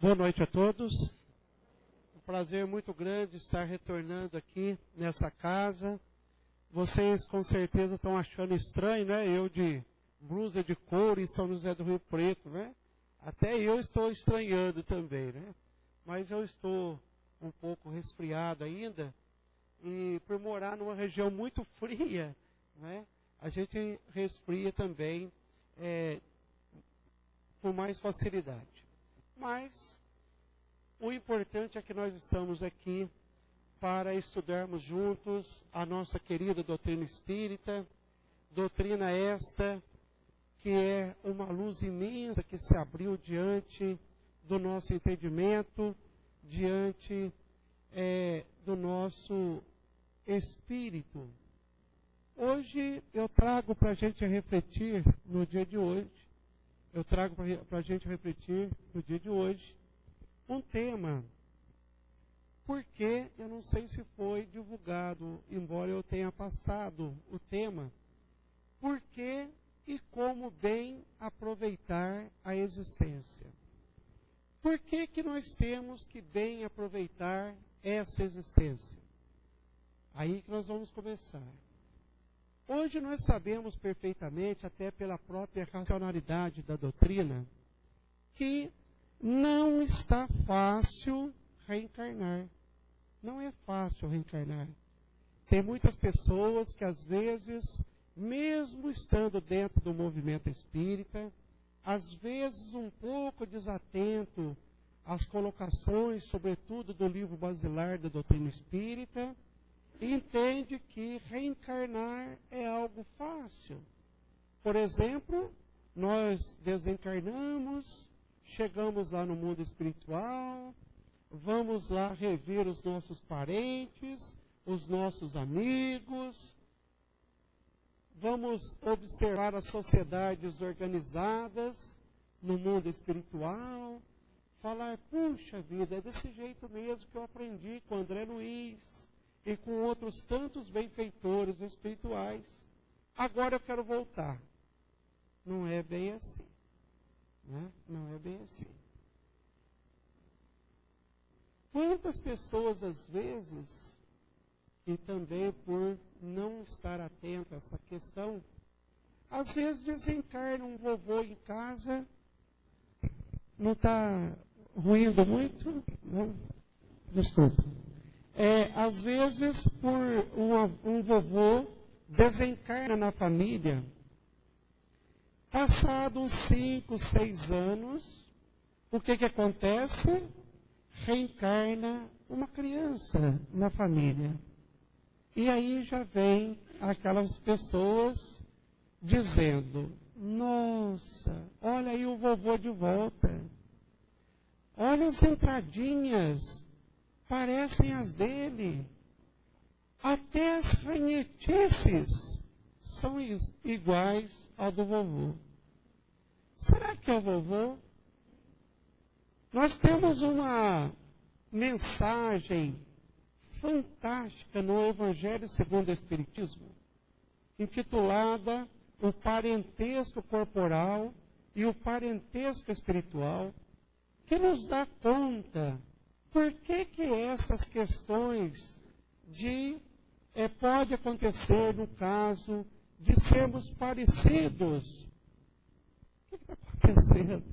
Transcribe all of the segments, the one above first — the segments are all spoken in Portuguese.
Boa noite a todos. Um prazer muito grande estar retornando aqui nessa casa. Vocês com certeza estão achando estranho, né? Eu de blusa de couro em São José do Rio Preto, né? Até eu estou estranhando também, né? Mas eu estou um pouco resfriado ainda. E por morar numa região muito fria, né? A gente resfria também com mais facilidade. Mas o importante é que nós estamos aqui para estudarmos juntos a nossa querida doutrina espírita, doutrina esta que é uma luz imensa que se abriu diante do nosso entendimento, diante do nosso espírito. Hoje eu trago para a gente refletir no dia de hoje, um tema, porque eu não sei se foi divulgado, embora eu tenha passado o tema, por que e como bem aproveitar a existência. Por que que nós temos que bem aproveitar essa existência? Aí que nós vamos começar. Hoje nós sabemos perfeitamente, até pela própria racionalidade da doutrina, que não está fácil reencarnar. Não é fácil reencarnar. Tem muitas pessoas que às vezes, mesmo estando dentro do movimento espírita, às vezes um pouco desatento às colocações, sobretudo do livro basilar da doutrina espírita, entende que reencarnar é algo fácil. Por exemplo, nós desencarnamos, chegamos lá no mundo espiritual, vamos lá rever os nossos parentes, os nossos amigos, vamos observar as sociedades organizadas no mundo espiritual, falar, puxa vida, é desse jeito mesmo que eu aprendi com André Luiz e com outros tantos benfeitores espirituais. Agora eu quero voltar. Não é bem assim. Né? Não é bem assim. Quantas pessoas, às vezes, e também por não estar atento a essa questão, às vezes desencarna um vovô em casa, não está ruindo muito? Não? Desculpa. Às vezes, por um vovô desencarna na família, passados 5, 6 anos, o que acontece? Reencarna uma criança na família. E aí já vem aquelas pessoas dizendo, nossa, olha aí o vovô de volta. Olha as entradinhas, parecem as dele. Até as ranhetices são iguais ao do vovô. Será que é o vovô? Nós temos uma mensagem fantástica no Evangelho segundo o Espiritismo, intitulada O Parentesco Corporal e o Parentesco Espiritual, que nos dá conta por que essas questões pode acontecer no caso de sermos parecidos. O que está acontecendo?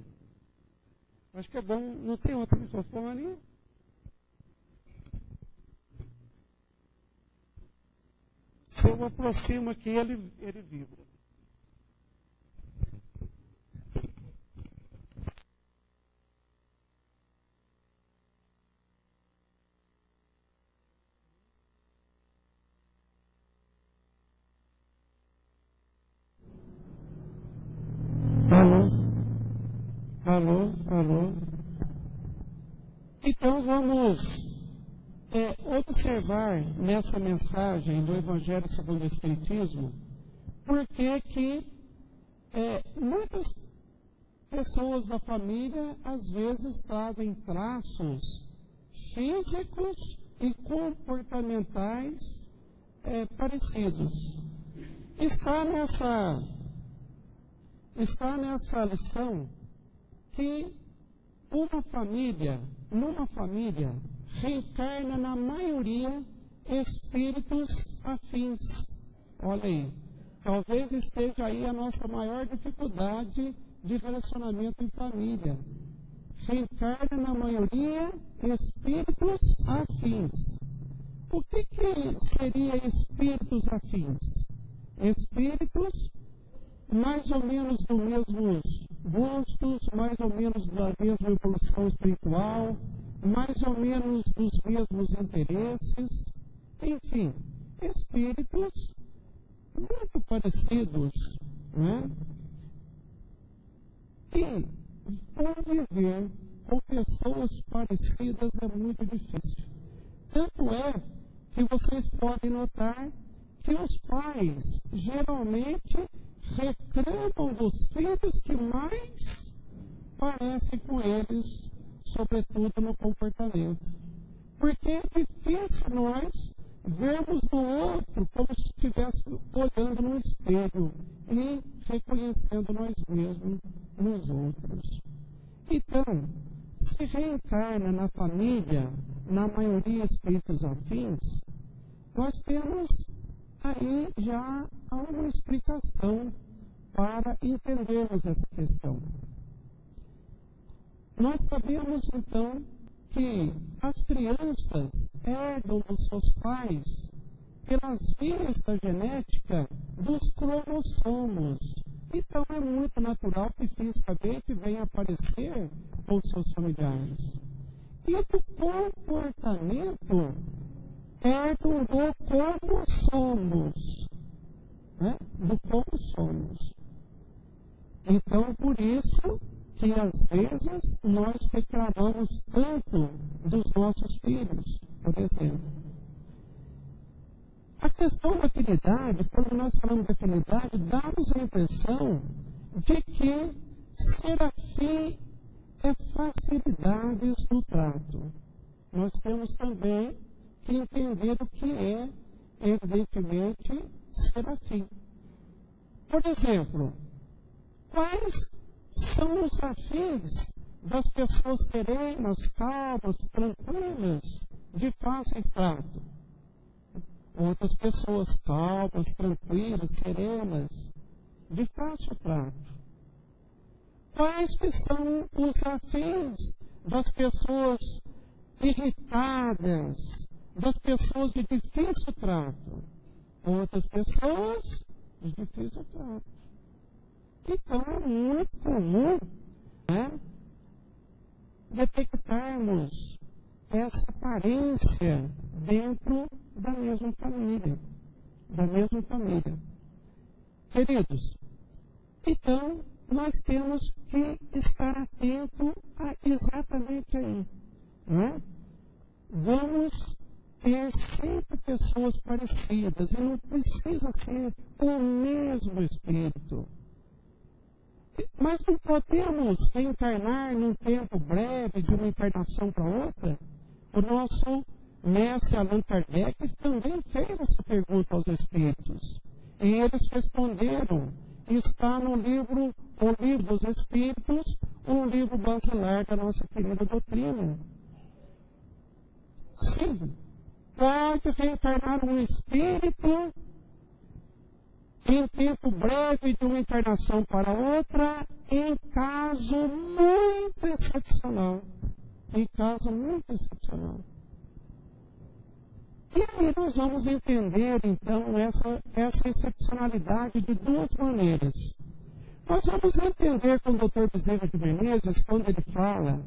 Acho que é bom, não tem outro microfone? Se eu aproximo aqui, ele vibra. Alô. Então vamos observar nessa mensagem do Evangelho segundo o Espiritismo por que muitas pessoas da família às vezes trazem traços físicos e comportamentais parecidos. Está nessa lição que numa família, reencarna na maioria espíritos afins. Olha aí, talvez esteja aí a nossa maior dificuldade de relacionamento em família. Reencarna na maioria espíritos afins. O que seria espíritos afins? Espíritos mais ou menos dos mesmos gostos, mais ou menos da mesma evolução espiritual, mais ou menos dos mesmos interesses, enfim, espíritos muito parecidos, né? E conviver com pessoas parecidas é muito difícil. Tanto é que vocês podem notar que os pais geralmente reclamam dos filhos que mais parecem com eles, sobretudo no comportamento. Porque é difícil nós vermos no outro como se estivéssemos olhando no espelho e reconhecendo nós mesmos nos outros. Então, se reencarna na família, na maioria espíritos afins, nós temos aí já alguma explicação para entendermos essa questão. Nós sabemos, então, que as crianças herdam dos seus pais, pelas vias da genética, dos cromossomos. Então, é muito natural que fisicamente venha aparecer com seus familiares. E do comportamento, herdam do como somos. Né? Do como somos. Então, por isso que às vezes nós reclamamos tanto dos nossos filhos, por exemplo. A questão da afinidade, quando nós falamos de afinidade, dá-nos a impressão de que ser afim é facilidades no trato. Nós temos também que entender o que é, evidentemente, ser afim. Por exemplo, quais são os afins das pessoas serenas, calmas, tranquilas, de fácil trato? Outras pessoas calmas, tranquilas, serenas, de fácil trato. Quais que são os afins das pessoas irritadas, das pessoas de difícil trato? Outras pessoas de difícil trato. Então, é muito comum, né, detectarmos essa aparência dentro da mesma família. Queridos, então, nós temos que estar atento exatamente aí. Né? Vamos ter sempre pessoas parecidas, e não precisa ser o mesmo espírito. Mas não podemos reencarnar num tempo breve, de uma encarnação para outra? O nosso mestre Allan Kardec também fez essa pergunta aos espíritos. E eles responderam. Está no livro, o Livro dos Espíritos, um livro basilar da nossa querida doutrina. Sim, pode reencarnar um espírito em tempo breve de uma encarnação para outra, em caso muito excepcional. E aí nós vamos entender, então, essa excepcionalidade de duas maneiras. Nós vamos entender com o Dr. Bezerra de Menezes, quando ele fala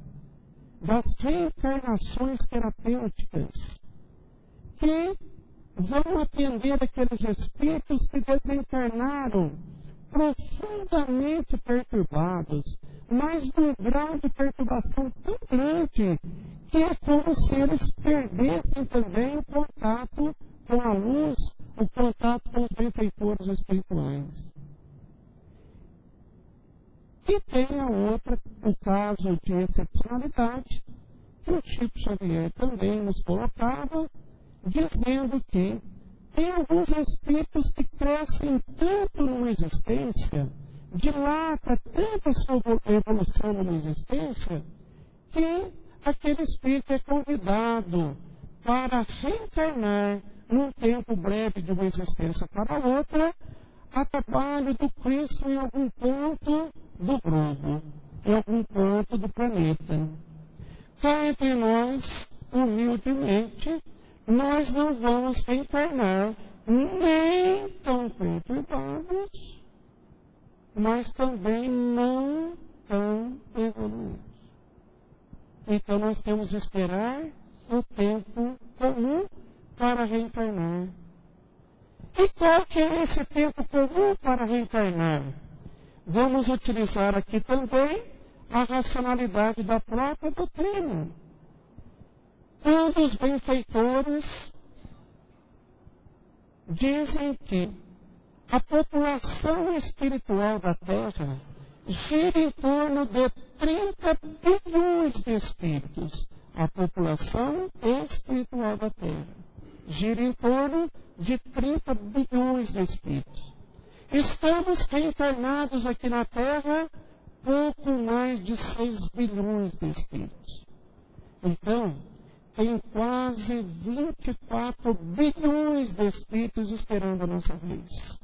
das reencarnações terapêuticas, que vão atender aqueles espíritos que desencarnaram profundamente perturbados, mas num grau de perturbação tão grande que é como se eles perdessem também o contato com a luz, o contato com os benfeitores espirituais. E tem a outra, o caso de excepcionalidade, que o Chico Xavier também nos colocava, dizendo que tem alguns espíritos que crescem tanto numa existência, dilata tanto a sua evolução numa existência, que aquele espírito é convidado para reencarnar num tempo breve de uma existência para outra, a trabalho do Cristo em algum ponto do globo, em algum ponto do planeta. Cá entre nós, humildemente, nós não vamos reencarnar nem tão perturbados, mas também não tão evoluídos. Então nós temos de esperar o tempo comum para reencarnar. E qual que é esse tempo comum para reencarnar? Vamos utilizar aqui também a racionalidade da própria doutrina. Quando os benfeitores dizem que a população espiritual da Terra gira em torno de 30 bilhões de espíritos. A população espiritual da Terra gira em torno de 30 bilhões de espíritos. Estamos reencarnados aqui na Terra pouco mais de 6 bilhões de espíritos. Então, tem quase 24 bilhões de espíritos esperando a nossa vez.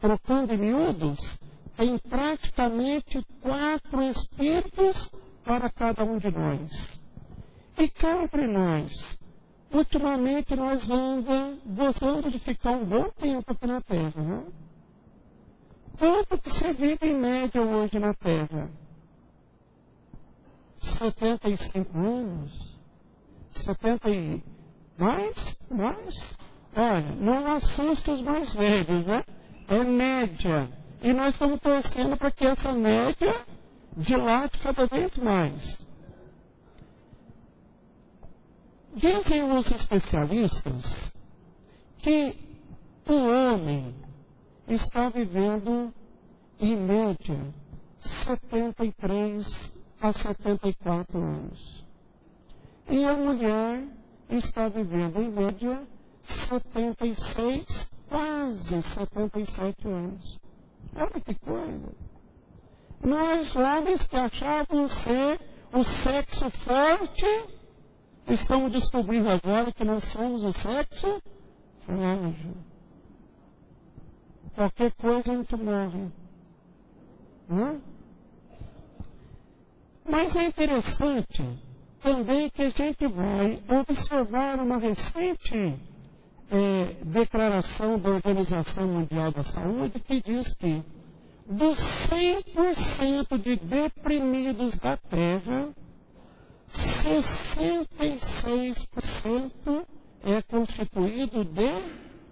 Trocando em miúdos, tem praticamente 4 espíritos para cada um de nós. E cá entre nós, ultimamente nós andamos gostando de ficar um bom tempo aqui na Terra, né? Quanto que você vive em média hoje na Terra? 75 anos? 70 e... Mais? Olha, não assusta os mais velhos, né? É média. E nós estamos torcendo para que essa média dilate cada vez mais. Dizem os especialistas que o homem está vivendo, em média, 73 a 74 anos. E a mulher está vivendo, em média, 76, quase 77 anos. Olha que coisa. Nós, homens que achavam ser o sexo forte, estamos descobrindo agora que nós somos o sexo frágil. Qualquer coisa a gente morre. Não? Mas é interessante também que a gente vai observar uma recente declaração da Organização Mundial da Saúde que diz que dos 100% de deprimidos da Terra, 66% é constituído de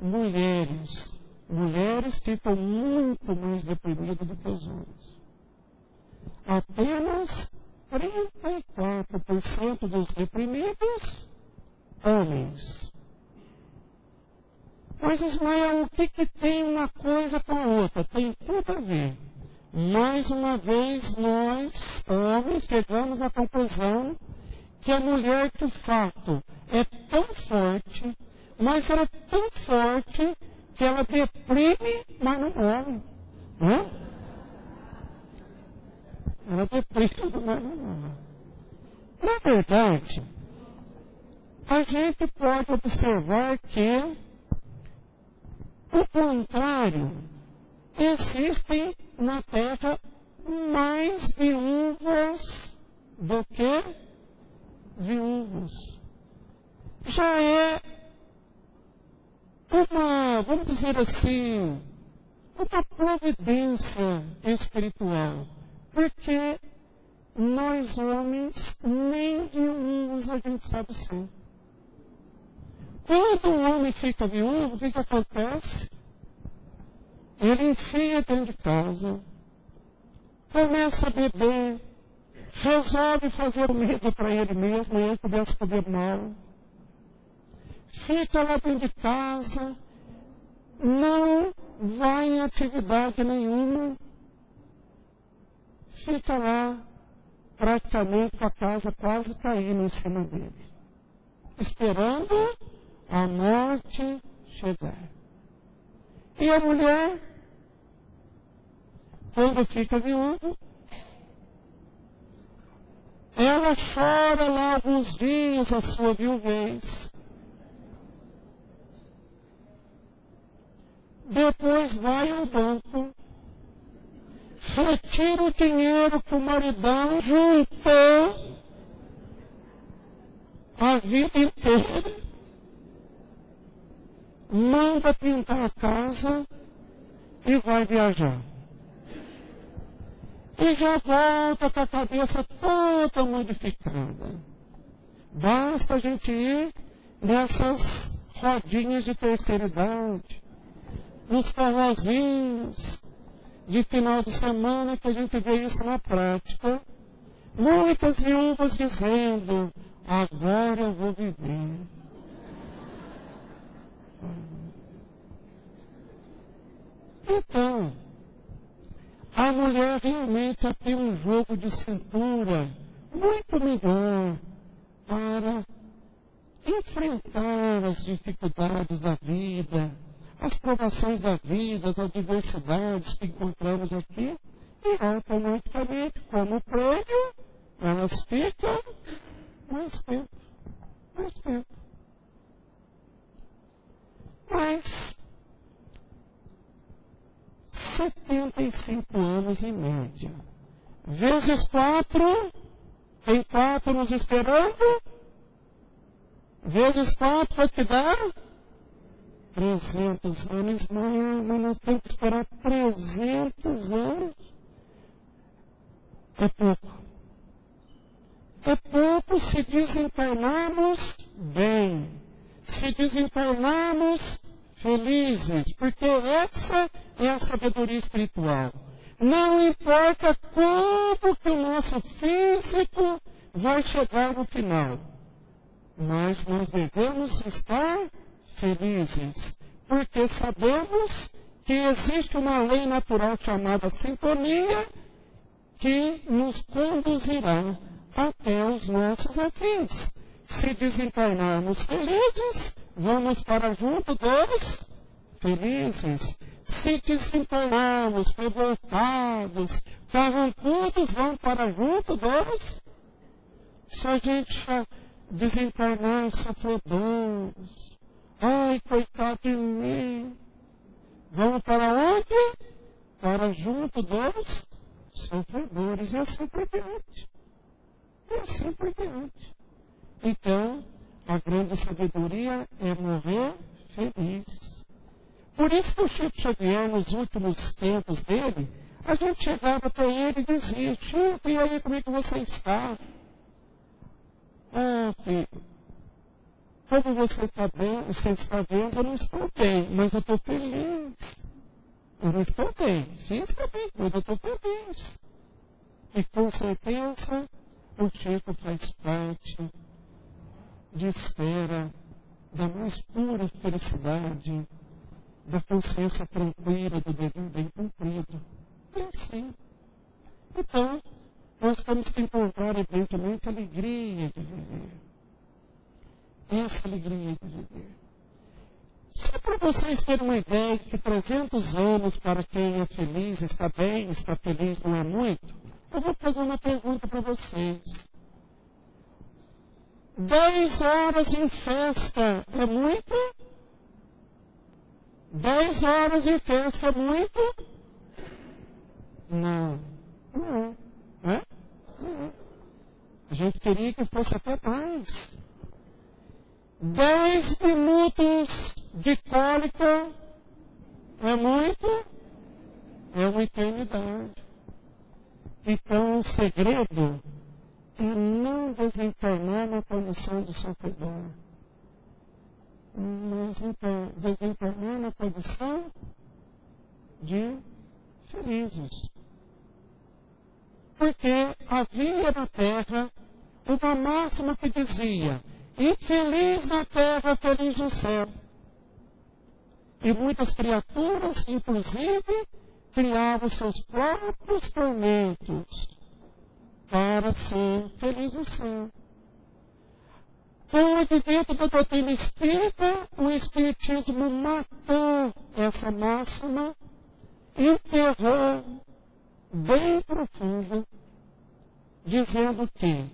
mulheres. Mulheres ficam muito mais deprimidas do que os homens. Apenas 34% dos deprimidos, homens. Mas, Ismael, o que tem uma coisa com a outra? Tem tudo a ver. Mais uma vez, nós, homens, chegamos à conclusão que a mulher, de fato, é tão forte, mas ela é tão forte que ela deprime, mas não morre. Né? Ela deprime, mas não morre. Na verdade, a gente pode observar que, ao contrário, existem na Terra mais viúvas do que viúvos. Já é uma, vamos dizer assim, uma providência espiritual. Porque nós homens, nem viúvos a gente sabe ser. Quando um homem fica viúvo, o que acontece? Ele enfia dentro de casa, começa a beber, resolve fazer comida para ele mesmo, e ele começa a comer mal. Fica lá dentro de casa, não vai em atividade nenhuma, fica lá praticamente com a casa quase caindo em cima dele, esperando a morte chegar. E a mulher, quando fica viúva, ela chora lá alguns dias a sua viuvez. Depois vai ao banco, retira o dinheiro que o maridão juntou a vida inteira, manda pintar a casa e vai viajar. E já volta com a cabeça toda modificada. Basta a gente ir nessas rodinhas de terceira idade, nos forrozinhos de final de semana, que a gente vê isso na prática. Muitas viúvas dizendo, agora eu vou viver. Então, a mulher realmente tem um jogo de cintura muito melhor para enfrentar as dificuldades da vida, as provações da vida, as adversidades que encontramos aqui, e automaticamente, como prêmio, elas ficam mais tempo. Mas 75 anos em média. Vezes 4, tem 4 nos esperando. Vezes 4 vai te dar 300 anos. Mas nós temos que esperar 300 anos. É pouco. É pouco se desencarnarmos bem. Se desencarnarmos felizes, porque essa é a sabedoria espiritual. Não importa como que o nosso físico vai chegar no final, mas nós devemos estar felizes, porque sabemos que existe uma lei natural chamada sintonia que nos conduzirá até os nossos afins. Se desencarnarmos felizes, vamos para junto dos felizes. Se desencarnarmos revoltados, carrancudos, vamos para junto dos... Se a gente desencarnar sofredores, ai, coitado de mim, vamos para onde? Para junto dos sofredores, e assim por diante. E assim por diante. Então, a grande sabedoria é morrer feliz. Por isso que o Chico Xavier, nos últimos tempos dele, a gente chegava até ele e dizia, Chico, e aí, como é que você está? Ah, filho, como você está bem, você está vendo, eu não estou bem, mas eu estou feliz. Eu não estou bem, fisicamente, mas eu estou feliz. E com certeza, o Chico faz parte de esfera da mais pura felicidade, da consciência tranquila do dever bem cumprido. É assim. Então, nós temos que encontrar, evidentemente, a alegria de viver. Essa alegria de viver. Só para vocês terem uma ideia que 300 anos para quem é feliz, está bem, está feliz, não é muito, eu vou fazer uma pergunta para vocês. 10 horas em festa é muito? 10 horas em festa é muito? Não. Não é. Não é? Não é. A gente queria que fosse até mais. 10 minutos de cólica é muito? É uma eternidade. Então, o segredo é não desencarnar na condição do sofredor. Mas desencarnar na condição de felizes. Porque havia na Terra uma máxima que dizia, infeliz na Terra, feliz no céu. E muitas criaturas, inclusive, criavam seus próprios tormentos para ser feliz no céu. Com o advento da doutrina espírita, o espiritismo matou essa máxima, enterrou bem profundo, dizendo que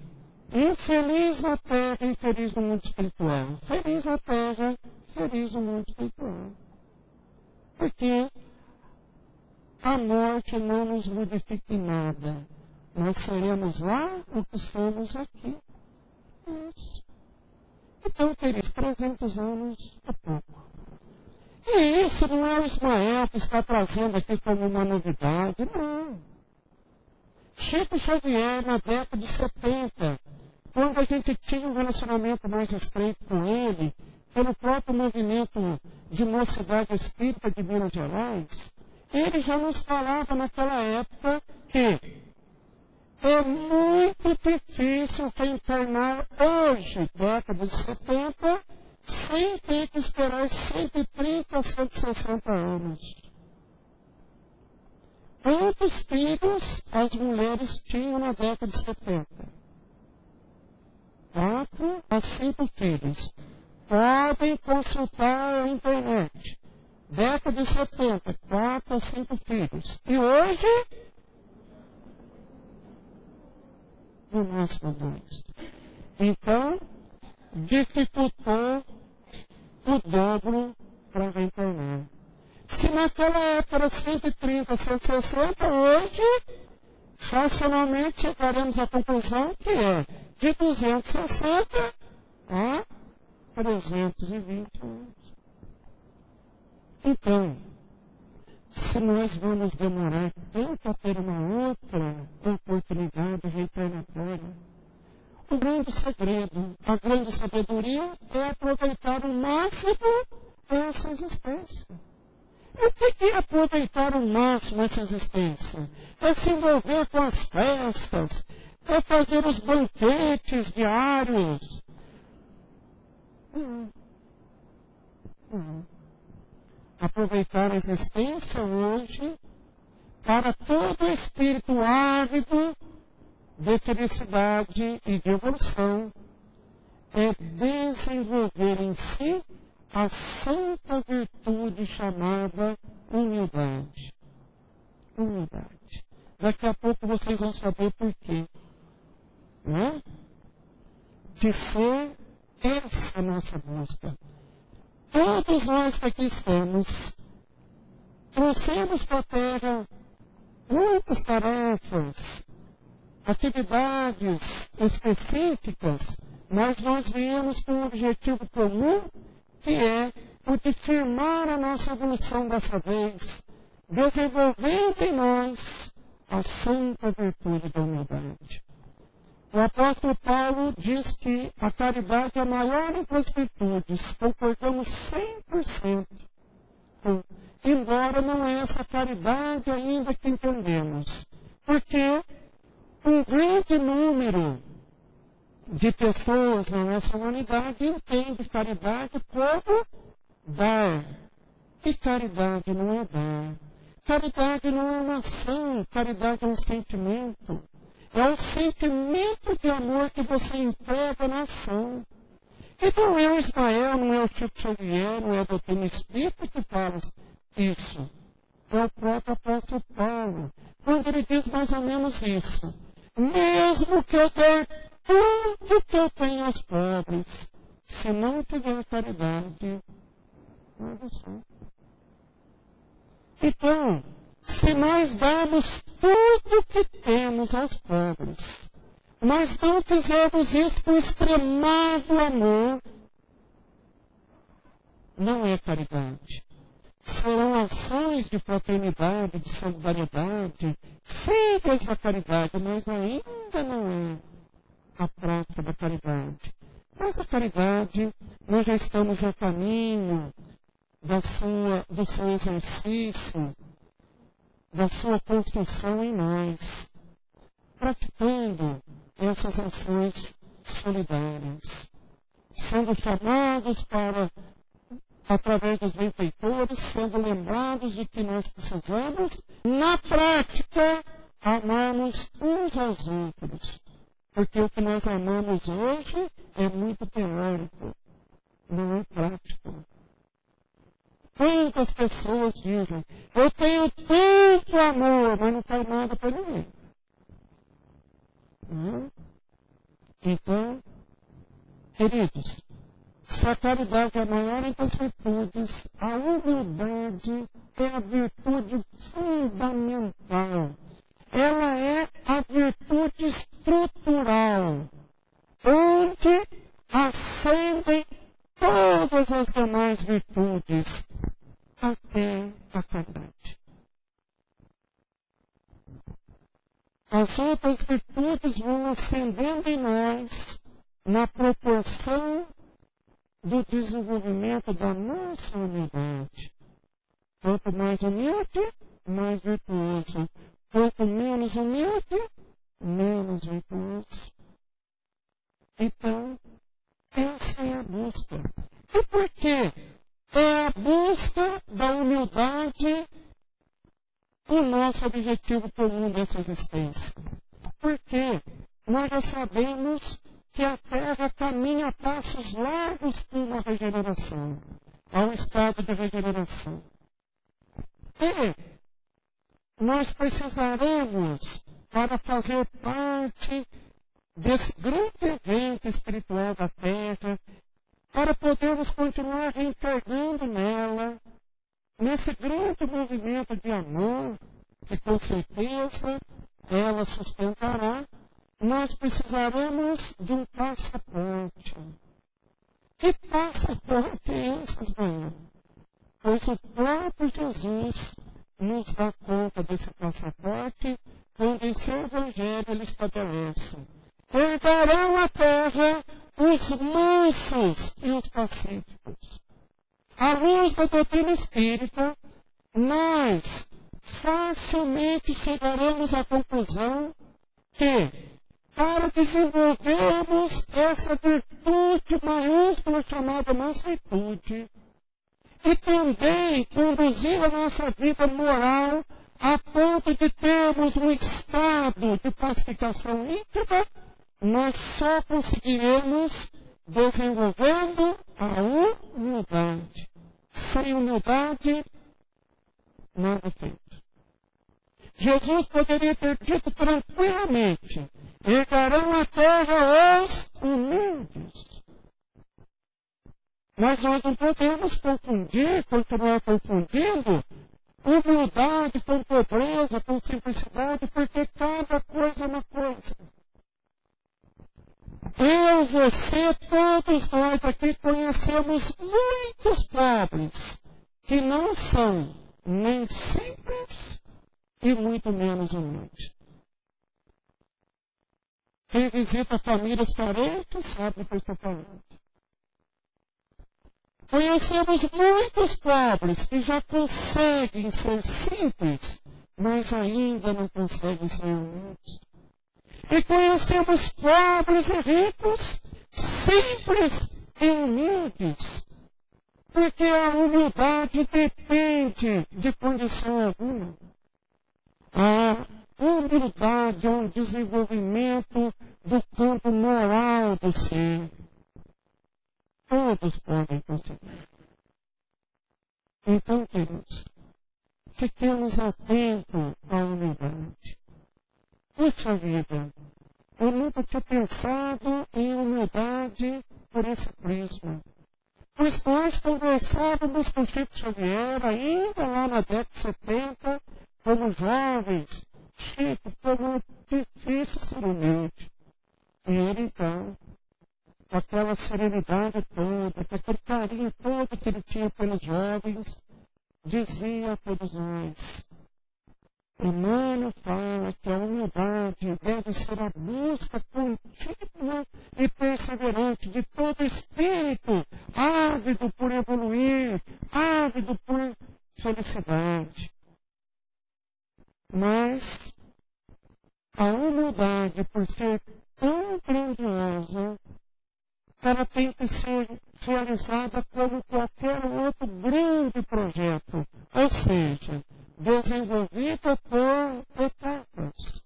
Infeliz na terra, infeliz no mundo espiritual. Feliz na terra, feliz no mundo espiritual. Porque a morte não nos modifica em nada. Nós seremos lá o que somos aqui. Isso. Então, queridos, 300 anos é pouco. E isso não é o Ismael que está trazendo aqui como uma novidade, não. Chico Xavier, na década de 70, quando a gente tinha um relacionamento mais estreito com ele, pelo próprio movimento de Mocidade Espírita de Minas Gerais, ele já nos falava naquela época que é muito difícil reencarnar hoje, década de 70, sem ter que esperar 130 a 160 anos. Quantos filhos as mulheres tinham na década de 70? 4 a 5 filhos. Podem consultar a internet. Década de 70, 4 a 5 filhos. E hoje, no máximo 2. Então, dificultou o dobro para reencarnar. Se naquela época era 130, 160, hoje, racionalmente chegaremos à conclusão que é de 260 a 320 anos. Então, se nós vamos demorar tanto a ter uma outra oportunidade reencarnatória, o grande segredo, a grande sabedoria é aproveitar o máximo essa existência. E o que é aproveitar o máximo essa existência? É se envolver com as festas, é fazer os banquetes diários. Não. Aproveitar a existência hoje para todo espírito ávido de felicidade e de evolução é desenvolver em si a santa virtude chamada humildade. Humildade. Daqui a pouco vocês vão saber por quê. Né? De ser essa a nossa busca. Todos nós que aqui estamos, trouxemos para a Terra muitas tarefas, atividades específicas, mas nós viemos com um objetivo comum, que é o de firmar a nossa evolução dessa vez, desenvolvendo em nós a santa virtude da humildade. O apóstolo Paulo diz que a caridade é a maior das virtudes, concordamos 100%. Embora não é essa caridade ainda que entendemos. Porque um grande número de pessoas na nossa humanidade entende caridade como dar. E caridade não é dar. Caridade não é uma ação, caridade é um sentimento. É um sentimento de amor que você entrega na ação. E não é o Ismael, não é o Chico Xavier, não é a doutrina espírita que fala isso. É o próprio apóstolo Paulo, quando ele diz mais ou menos isso. Mesmo que eu der tudo que eu tenho aos pobres, se não tiver caridade, não é você. Então, se nós darmos tudo que temos aos pobres, mas não fizermos isso com extremado amor, não é caridade. Serão ações de fraternidade, de solidariedade, filhas da caridade, mas ainda não é a prática da caridade. Mas a caridade, nós já estamos a caminho do seu exercício, da sua construção em nós, praticando essas ações solidárias, sendo chamados para, através dos benfeitores, sendo lembrados de que nós precisamos, na prática, amarmos uns aos outros. Porque o que nós amamos hoje é muito teórico, não é prático. Quantas pessoas dizem, eu tenho tanto amor, mas não faz nada para ninguém. Então, queridos, se a caridade é a maior entre as virtudes, a humildade é a virtude fundamental. Ela é a virtude estrutural, onde ascendem todas as demais virtudes, até a caridade. As outras virtudes vão ascendendo em nós na proporção do desenvolvimento da nossa humildade. Quanto mais humilde, mais virtuoso. Quanto menos humilde, menos virtuoso. Então, essa é a busca. E por quê? É a busca da humildade o nosso objetivo comum dessa existência. Porque nós já sabemos que a Terra caminha a passos largos para uma regeneração, a um estado de regeneração. E nós precisaremos, para fazer parte desse grande evento espiritual da Terra, para podermos continuar reencarnando nela, nesse grande movimento de amor, que com certeza ela sustentará, nós precisaremos de um passaporte. Que passaporte é esse, Israel? Pois o próprio Jesus nos dá conta desse passaporte quando em seu Evangelho ele estabelece: herdarão a terra os mansos e os pacíficos. À luz da doutrina espírita, nós facilmente chegaremos à conclusão que, para desenvolvermos essa virtude maiúscula chamada mansuetude, e também conduzir a nossa vida moral a ponto de termos um estado de pacificação íntima, nós só conseguiremos desenvolvendo a humildade. Sem humildade, nada feito. Jesus poderia ter dito tranquilamente: herdarão a terra os humildes. Mas nós não podemos continuar confundindo humildade com pobreza, com simplicidade, porque cada coisa é uma coisa. Eu, você, todos nós aqui conhecemos muitos pobres que não são nem simples e muito menos humildes. Quem visita famílias carentes sabe do que eu estou falando. Conhecemos muitos pobres que já conseguem ser simples, mas ainda não conseguem ser humildes. E conhecemos pobres e ricos, simples e humildes, porque a humildade depende de condição alguma. A humildade é um desenvolvimento do campo moral do ser. Todos podem conseguir. Então, queridos, fiquemos atentos à humildade. Puxa vida, eu nunca tinha pensado em humildade por esse prisma. Pois nós conversávamos com o Chico Xavier, ainda lá na década de 70, como jovens. Chico, como difícil ser humilde. E ele, então, com aquela serenidade toda, com aquele carinho todo que ele tinha pelos jovens, dizia a todos nós: Emmanuel fala que a humildade deve ser a busca contínua e perseverante de todo espírito, ávido por evoluir, ávido por felicidade. Mas a humildade, por ser tão grandiosa, ela tem que ser realizada como qualquer outro grande projeto, ou seja, desenvolvida por etapas.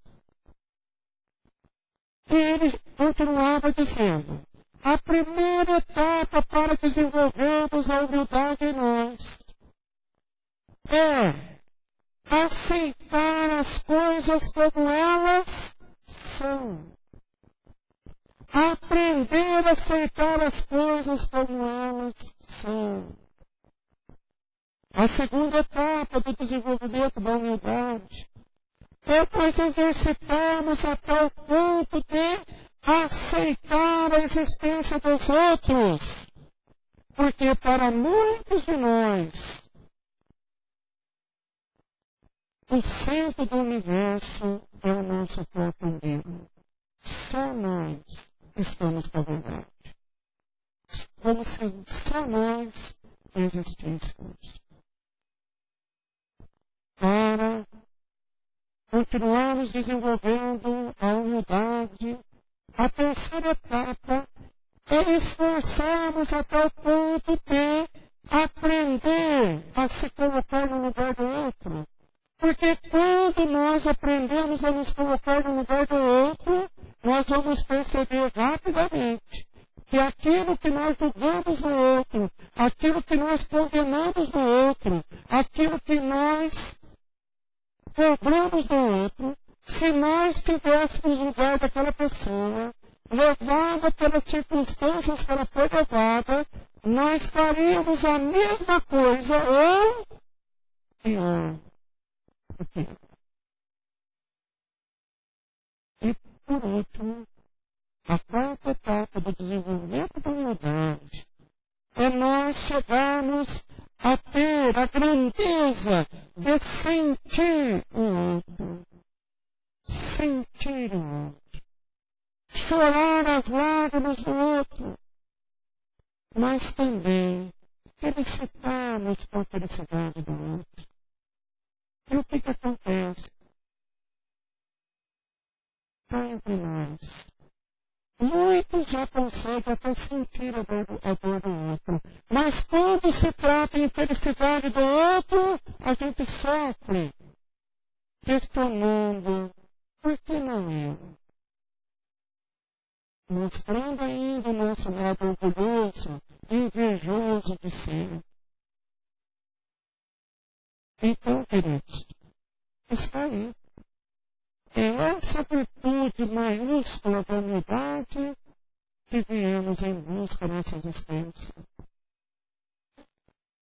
E ele continuava dizendo: a primeira etapa para desenvolvermos a humildade em nós é aceitar as coisas como elas são. aprender a aceitar as coisas como elas são. A segunda etapa do desenvolvimento da humildade é nós exercitarmos até o ponto de aceitar a existência dos outros. Porque para muitos de nós, o centro do universo é o nosso próprio umbigo. Só nós estamos com a verdade. Como se só nós existíssemos. Para continuarmos desenvolvendo a humildade, a terceira etapa é esforçarmos até o ponto de aprender a se colocar no lugar do outro. Porque quando nós aprendemos a nos colocar no lugar do outro, nós vamos perceber rapidamente que aquilo que nós julgamos no outro, aquilo que nós condenamos no outro, aquilo que nós cobramos do outro, se nós estivéssemos no lugar daquela pessoa, levada pelas circunstâncias que ela foi levada, nós faríamos a mesma coisa ou pior. E, por último, a quarta etapa do desenvolvimento da humildade é nós chegarmos a ter a grandeza de sentir o outro. Sentir o outro. Chorar as lágrimas do outro. Mas também felicitarmos com a felicidade do outro. E o que acontece? Cá entre nós. Muitos já conseguem até sentir a dor do outro. Mas quando se trata em felicidade do outro, a gente sofre, questionando, por que não eu? Mostrando ainda o nosso lado orgulhoso, invejoso de ser. Então, queridos, está aí. É essa virtude maiúscula da humildade que viemos em busca nessa existência.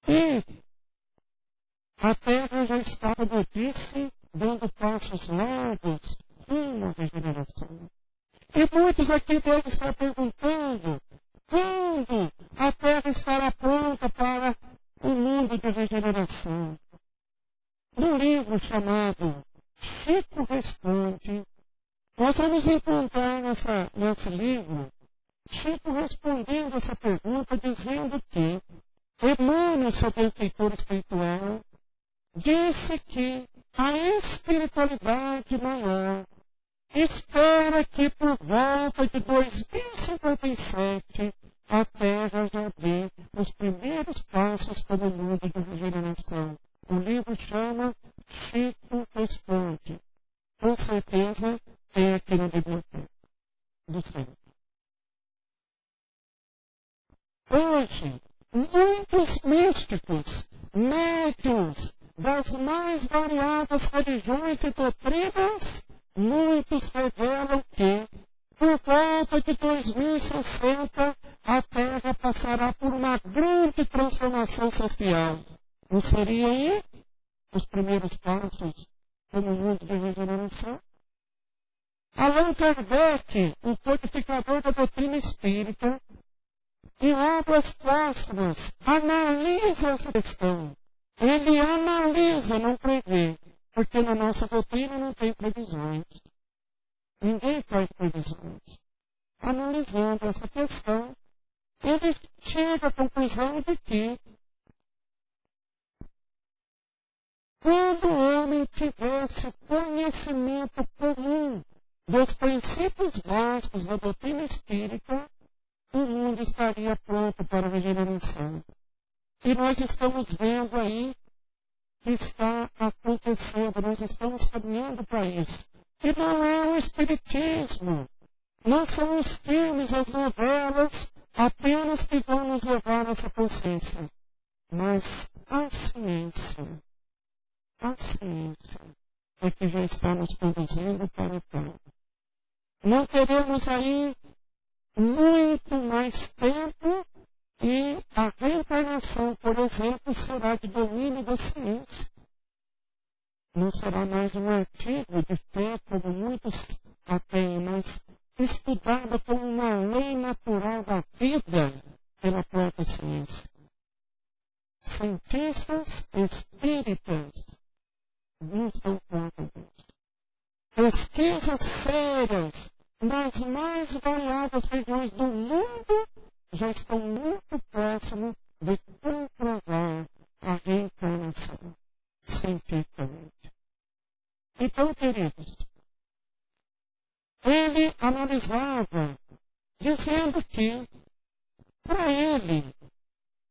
E a Terra já está, como eu disse, dando passos largos rumo à regeneração. E muitos aqui devem estar perguntando quando a Terra estará pronta para o mundo de regeneração. No livro chamado Chico Responde, nós vamos encontrar nesse livro Chico respondendo essa pergunta, dizendo que Emmanuel, seu benfeitor espiritual, disse que a espiritualidade maior espera que por volta de 2057 a Terra já dê os primeiros passos para o mundo de regeneração. O livro chama Chico Responde. Com certeza tem aqui na biblioteca do centro. Hoje, muitos místicos, médiuns das mais variadas religiões e doutrinas, muitos revelam que, por volta de 2060, a Terra passará por uma grande transformação social. Não seria aí os primeiros passos para o mundo de regeneração? Allan Kardec, o codificador da doutrina espírita, em obras póstumas, analisa essa questão. Ele analisa, não prevê, porque na nossa doutrina não tem previsões. Ninguém faz previsões. Analisando essa questão, ele chega à conclusão de que quando o homem tivesse conhecimento comum dos princípios básicos da doutrina espírita, o mundo estaria pronto para a regeneração. E nós estamos vendo aí que está acontecendo, nós estamos caminhando para isso. E não é o espiritismo, não são os filmes, as novelas, apenas que vão nos levar a essa consciência, mas a ciência é que já está nos conduzindo para o tal. Não teremos aí muito mais tempo e a reencarnação, por exemplo, será de domínio da ciência. Não será mais um artigo de fé, como muitos a têm, mas estudada como uma lei natural da vida pela própria ciência. Cientistas espíritas não estão contra Deus. Pesquisas sérias nas mais variadas regiões do mundo já estão muito próximos de comprovar a reencarnação cientificamente. Então, queridos, ele analisava, dizendo que, para ele,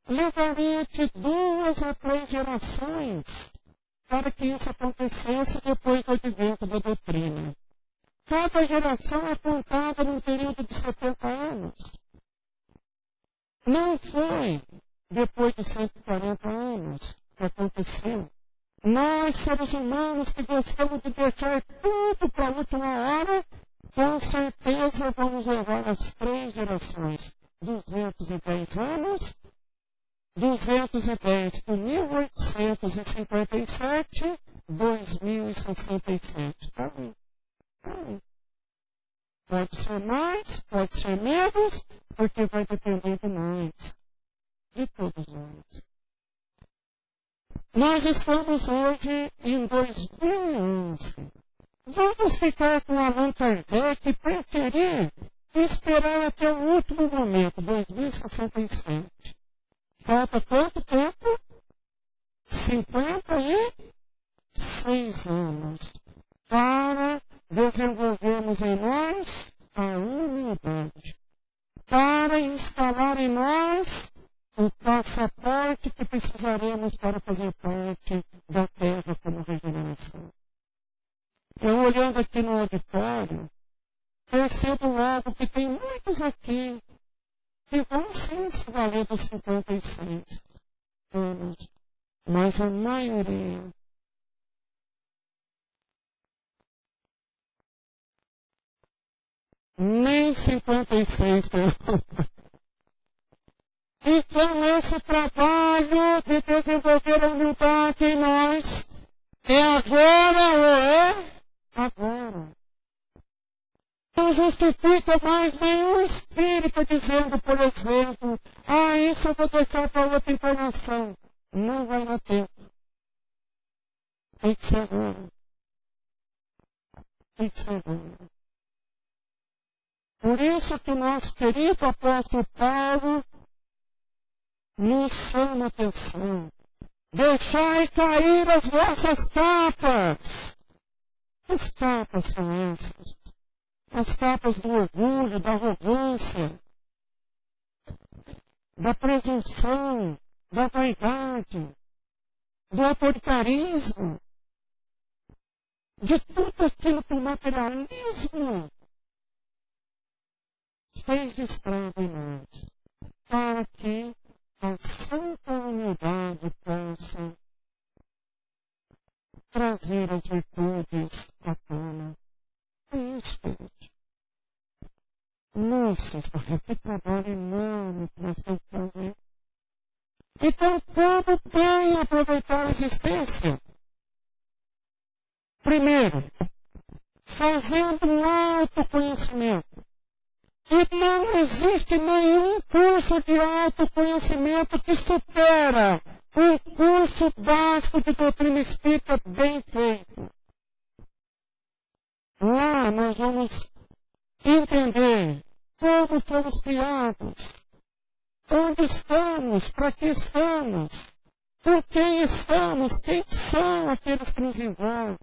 levaria de 2 a 3 gerações para que isso acontecesse depois do advento da doutrina. Cada geração é contada num período de 70 anos. Não foi depois de 140 anos que aconteceu. Nós, seres humanos, que gostamos de deixar tudo para a última hora, com certeza vamos levar as 3 gerações. 210 anos, 210 por 1857, 2067. Está bem. Pode ser mais, pode ser menos, porque vai depender de nós, de todos nós. Nós estamos hoje em 2011. Vamos ficar com Allan Kardec e preferir esperar até o último momento, 2067. Falta quanto tempo? 56 anos. Para desenvolvermos em nós a humildade. Para instalar em nós o passaporte que precisaremos para fazer parte da Terra como regeneração. Eu, olhando aqui no auditório, percebo logo que tem muitos aqui que vão sim se valer dos 56 anos, mas a maioria nem 56 anos. Então, esse trabalho de desenvolver a humildade em nós é agora ou é agora. Não justifica mais nenhum espírito dizendo, por exemplo, isso eu vou deixar para outra encarnação. Não vai dar tempo. Tem que ser agora. Tem que ser agora. Por isso que o nosso querido apóstolo Paulo nos chama a atenção. Deixai cair as vossas capas. Que capas são essas? As capas do orgulho, da arrogância, da presunção, da vaidade, do autoritarismo, de tudo aquilo que o materialismo fez de estrago em nós, para que a santa humildade possa trazer as virtudes à tona. É isso, gente. Nossa, que trabalho enorme que nós temos que fazer. Então, como bem aproveitar a existência? Primeiro, fazendo um autoconhecimento. E não existe nenhum curso de autoconhecimento que supera um curso básico de doutrina espírita bem feito. Lá nós vamos entender como fomos criados, onde estamos, para que estamos, por quem estamos, quem são aqueles que nos envolvem.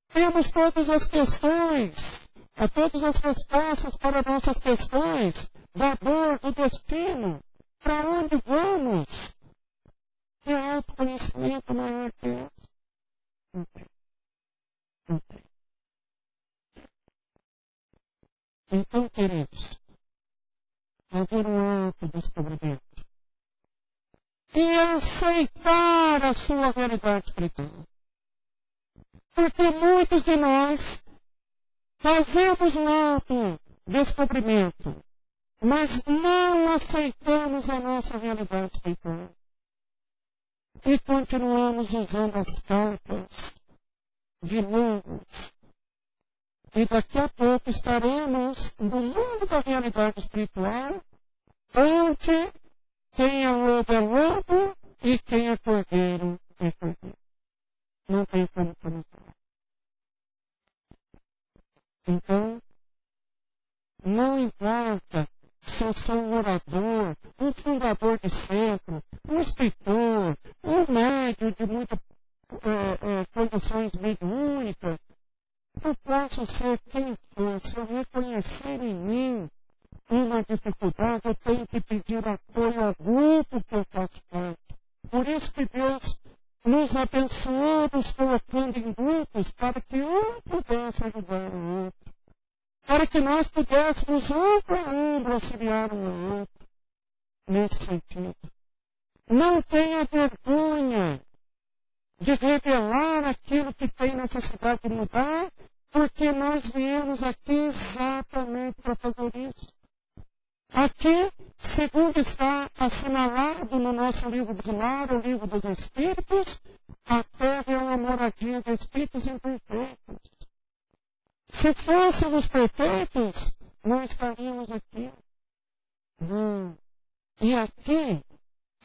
Temos todas as questões, todas as respostas para nossas questões, da dor, do destino, para onde vamos. Que autoconhecimento maior que esse? Não tem. Não tem. Então, queridos, fazer um autodescobrimento e aceitar a sua realidade espiritual. Porque muitos de nós fazemos um descobrimento, mas não aceitamos a nossa realidade espiritual. E continuamos usando as cartas de logos. E daqui a pouco estaremos no mundo da realidade espiritual, onde quem é lobo é lobo e quem é cordeiro é cordeiro. Não tem como comentar. Então, não importa se eu sou um orador, um fundador de centro, um escritor, um médium de muitas condições mediúnicas, eu posso ser quem for. Se eu reconhecer em mim uma dificuldade, eu tenho que pedir apoio ao grupo que eu faço parte. Por isso que Deus nos abençoou, nos colocando em grupos, para que um pudesse ajudar o outro. Para que nós pudéssemos, ombro a ombro, auxiliar um ao outro. Nesse sentido. Não tenha vergonha de revelar aquilo que tem necessidade de mudar, porque nós viemos aqui exatamente para fazer isso. Aqui, segundo está assinalado no nosso livro de lar, o livro dos Espíritos, a Terra é uma moradia de espíritos imperfeitos. Se fôssemos perfeitos, não estaríamos aqui. Não. E aqui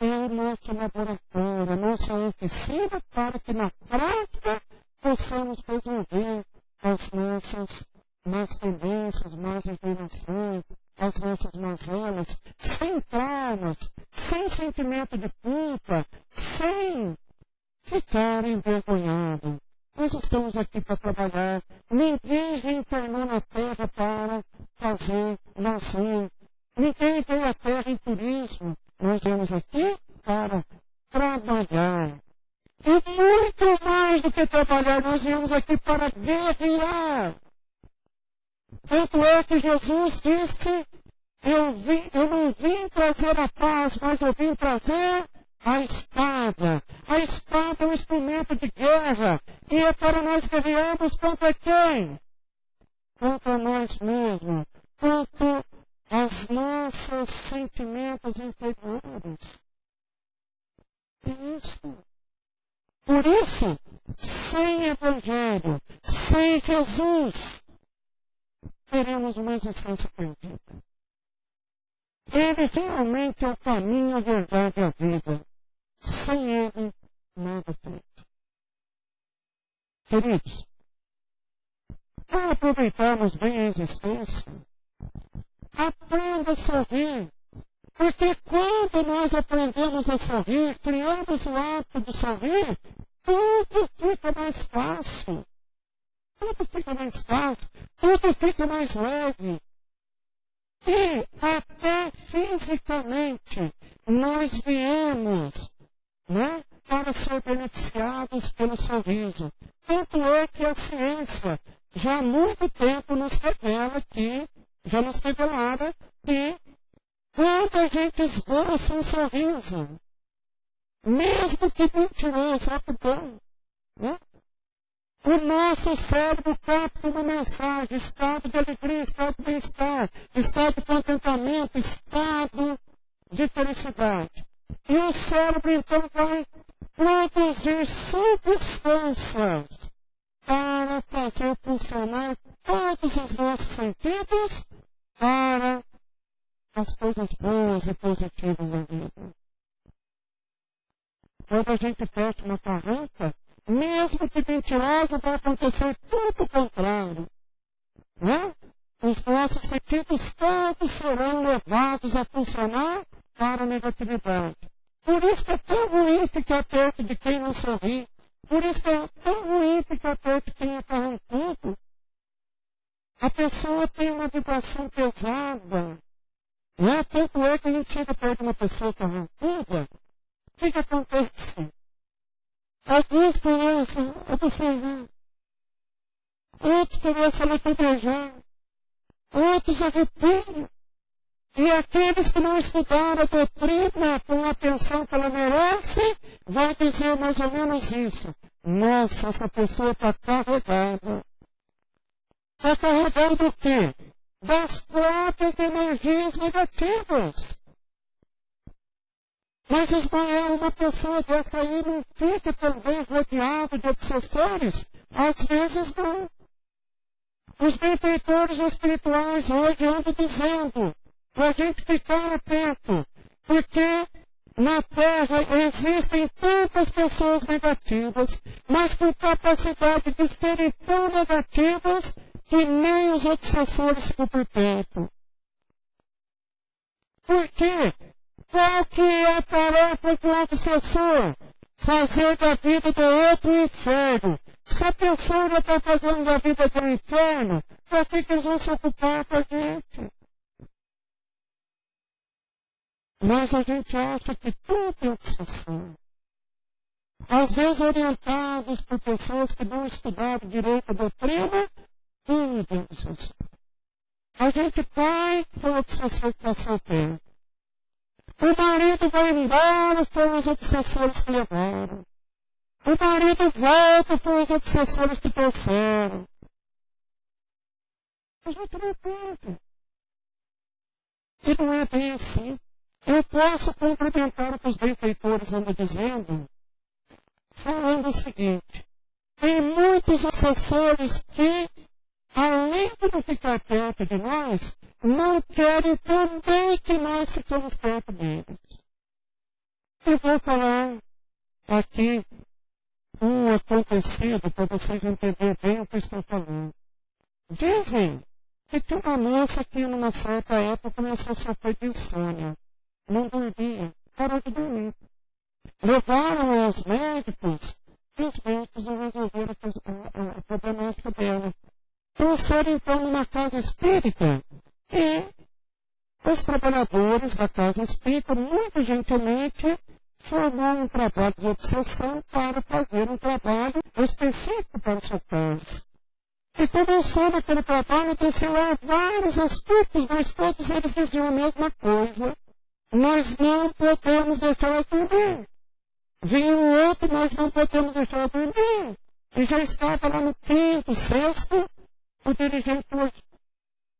é o nosso laboratório, a nossa oficina, para que na prática possamos resolver as nossas más tendências, más inclinações, as nossas mazelas, sem traumas, sem sentimento de culpa, sem ficar envergonhado. Nós estamos aqui para trabalhar. Ninguém reencarnou na Terra para fazer lazer. Ninguém veio à Terra em turismo. Nós viemos aqui para trabalhar. E muito mais do que trabalhar, nós viemos aqui para guerrear. Tanto é que Jesus disse, eu não vim trazer a paz, mas eu vim trazer a espada. A espada é um instrumento de guerra. E é para nós guerrearmos contra quem? Contra nós mesmos. Contra os nossos sentimentos inferiores. É isso. Por isso, sem Evangelho, sem Jesus, teremos uma existência perdida. Ele realmente é o caminho, a verdade e a vida. Sem ele, nada feito. Queridos, para aproveitarmos bem a existência, aprenda a sorrir. Porque quando nós aprendemos a sorrir, criamos o hábito de sorrir, tudo fica mais fácil. Tudo fica mais fácil. Tudo fica mais leve. E até fisicamente nós viemos, né, para ser beneficiados pelo sorriso. Tanto é que a ciência já há muito tempo nos revela que, já nos revelara que quando a gente esboça um sorriso, mesmo que mentiroso, rapidão, né? O nosso cérebro capta uma mensagem, estado de alegria, estado de bem-estar, estado de contentamento, estado de felicidade. E o cérebro então vai produzir substâncias para fazer funcionar todos os nossos sentidos para as coisas boas e positivas da vida. Quando a gente fecha uma carranca, mesmo que mentirosa, vai acontecer tudo o contrário. Né? Os nossos sentidos todos serão levados a funcionar para a negatividade. Por isso que é tão ruim ficar perto de quem não sorri. Por isso que é tão ruim ficar perto de quem é carrancudo. A pessoa tem uma vibração pesada. Né? Tanto é que a gente chega perto de uma pessoa carrancuda, o que acontece? Alguns começam a observar, outros começam a lacrimejar, outros arrepiam. E aqueles que não estudaram a doutrina com a atenção que ela merece, vai dizer mais ou menos isso. Nossa, essa pessoa está carregada. Está carregando o quê? das próprias energias negativas. Mas Ismael, uma pessoa dessa aí não fica também rodeado de obsessores? Às vezes não. Os benfeitores espirituais hoje andam dizendo para a gente ficar atento, porque na Terra existem tantas pessoas negativas, mas com capacidade de serem tão negativas que nem os obsessores ficam por perto. Por quê? Qual que é a tarefa do obsessor? Fazer da vida do outro um inferno. Se a pessoa já está fazendo da vida do inferno, para que eles vão se ocupar com a gente? Mas a gente acha que tudo é obsessão. Às vezes orientados por pessoas que não estudaram direito a doutrina, tudo é obsessão. A gente vai com o obsessor que passou perto. O marido vai embora, foram os obsessores que levaram. O marido volta, foram os obsessores que trouxeram. A gente não entende. E não é bem assim. Eu posso complementar o que os benfeitores andam dizendo, falando o seguinte. Tem muitos obsessores que, além de não ficar perto de nós, não querem também que nós fiquemos perto deles. Eu vou falar aqui um acontecido para vocês entenderem bem o que eu estou falando. Dizem que tinha uma moça que numa certa época começou a sofrer de insônia. Não dormia, parou de dormir. Levaram aos médicos e os médicos não resolveram a problemática dela. Trouxeram então numa casa espírita e os trabalhadores da casa espírita, muito gentilmente, formaram um trabalho de obsessão para fazer um trabalho específico para o seu caso. E começou naquele trabalho, desceu lá vários aspectos, mas todos eles diziam a mesma coisa. Nós não podemos deixar ela dormir. Vinha um outro, nós não podemos deixar ela dormir. E já estava lá no quinto, sexto, o dirigente falou,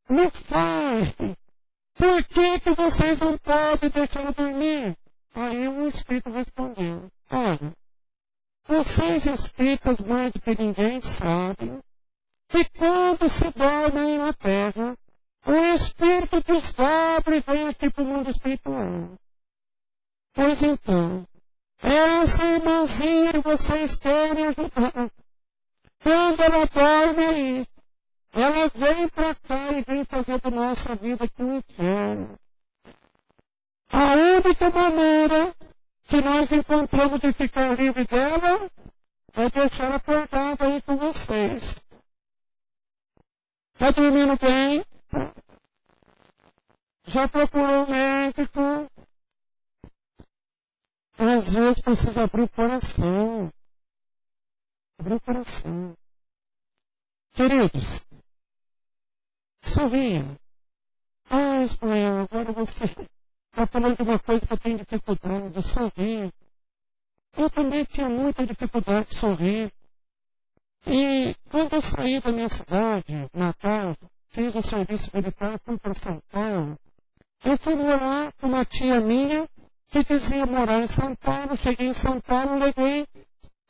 me fale, por que vocês não podem deixar ela dormir? Aí o espírito respondeu, olha, vocês espíritas mais do que ninguém sabem que quando se dormem na Terra, o espírito descobre e vem aqui para o mundo espiritual. Pois então, essa irmãzinha que vocês querem ajudar, quando ela dorme aí, ela vem para cá e vem fazer da nossa vida aqui um inferno. A única maneira que nós encontramos de ficar livre dela é deixar ela acordada aí com vocês. Está dormindo bem? Já procurou um médico? Às vezes precisa abrir o coração. Abrir o coração. Queridos, sorriam. Ah, Ismael, agora você está falando de uma coisa que eu tenho dificuldade de sorrir. Eu também tinha muita dificuldade de sorrir. E quando eu saí da minha cidade, Natal, fiz o serviço militar, fui para São Paulo, eu fui morar com uma tia minha que dizia morar em São Paulo. Cheguei em São Paulo, levei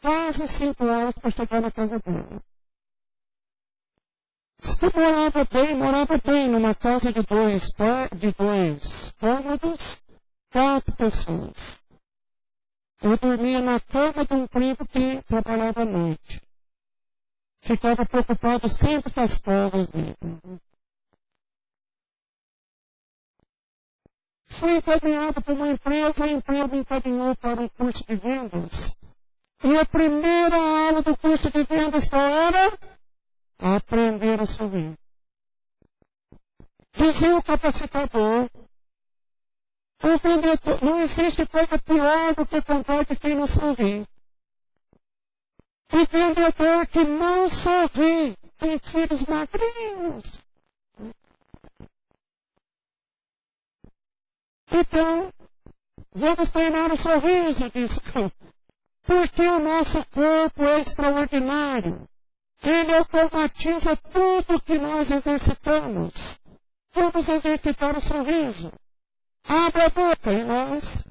quase 5 horas para chegar na casa dela. Se morava bem numa casa de dois cômodos, 4 pessoas. Eu dormia na cama de um primo que trabalhava à noite. Ficava preocupado sempre com as provas dele. Fui encaminhado por uma empresa, a empresa me encaminhou para um curso de vendas. E a primeira aula do curso de vendas qual era? Aprender a sorrir. Dizia o capacitador, o vendedor, não existe coisa pior do que contar de quem não sorri. O vendedor que não sorri tem filhos magrinhos. Então, vamos treinar o sorriso, disse eu. Porque o nosso corpo é extraordinário. Ele automatiza tudo que nós exercitamos. Vamos exercitar o sorriso. Abra a boca e nós.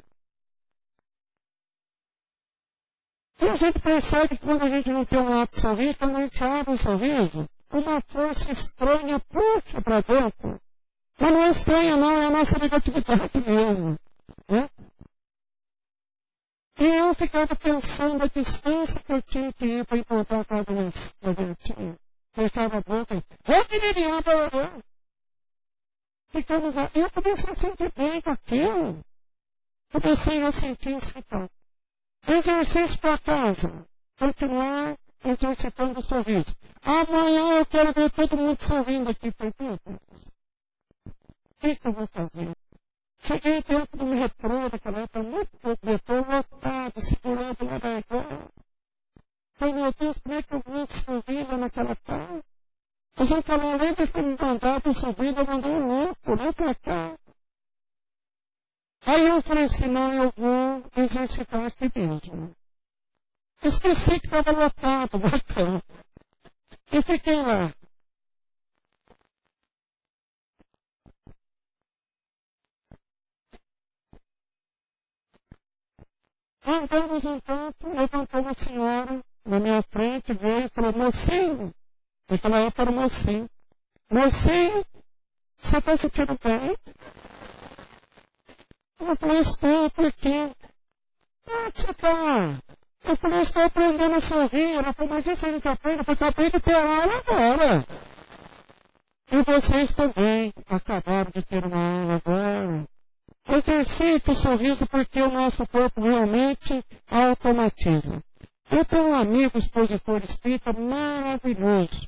E a gente percebe que quando a gente não tem um ato de sorriso, quando a gente abre o sorriso, uma força estranha puxa para dentro. Mas não é estranha não, é a nossa negatividade mesmo. Né? E eu ficava pensando a distância que eu tinha que ir para encontrar com a Bertinha. Fechava a boca e... Ô, menininha, ficamos lá. Eu comecei a sentir bem com aquilo. Comecei a sentir isso então. Exercício para casa. Continuar exercitando o sorriso. Amanhã eu quero ver todo mundo sorrindo aqui por tudo. O que eu vou fazer? Cheguei dentro do metrô, naquela época, muito pouco metrô, lotado, segurando lá na agora. Falei, meu Deus, como é que eu vou sorrir lá naquela casa? A gente falou, além de me mandar para subir, eu mandei um louco, lá para cá. Aí eu falei assim, não, eu vou exercitar aqui mesmo. Esqueci que estava lotado, bacana. E fiquei lá. Andamos um tanto, levantou uma senhora na minha frente, veio e falou, mocinho, naquela época era mocinho. Mocinho, você está sentindo bem? Eu falei, estou, por quê? Ah, você está? Eu falei, estou aprendendo a sorrir. Ela falou, mas isso a gente aprende, porque eu acabei de ter aula agora. E vocês também acabaram de ter uma aula agora. Exercite o sorriso porque o nosso corpo realmente automatiza. Eu tenho um amigo expositor espírita maravilhoso.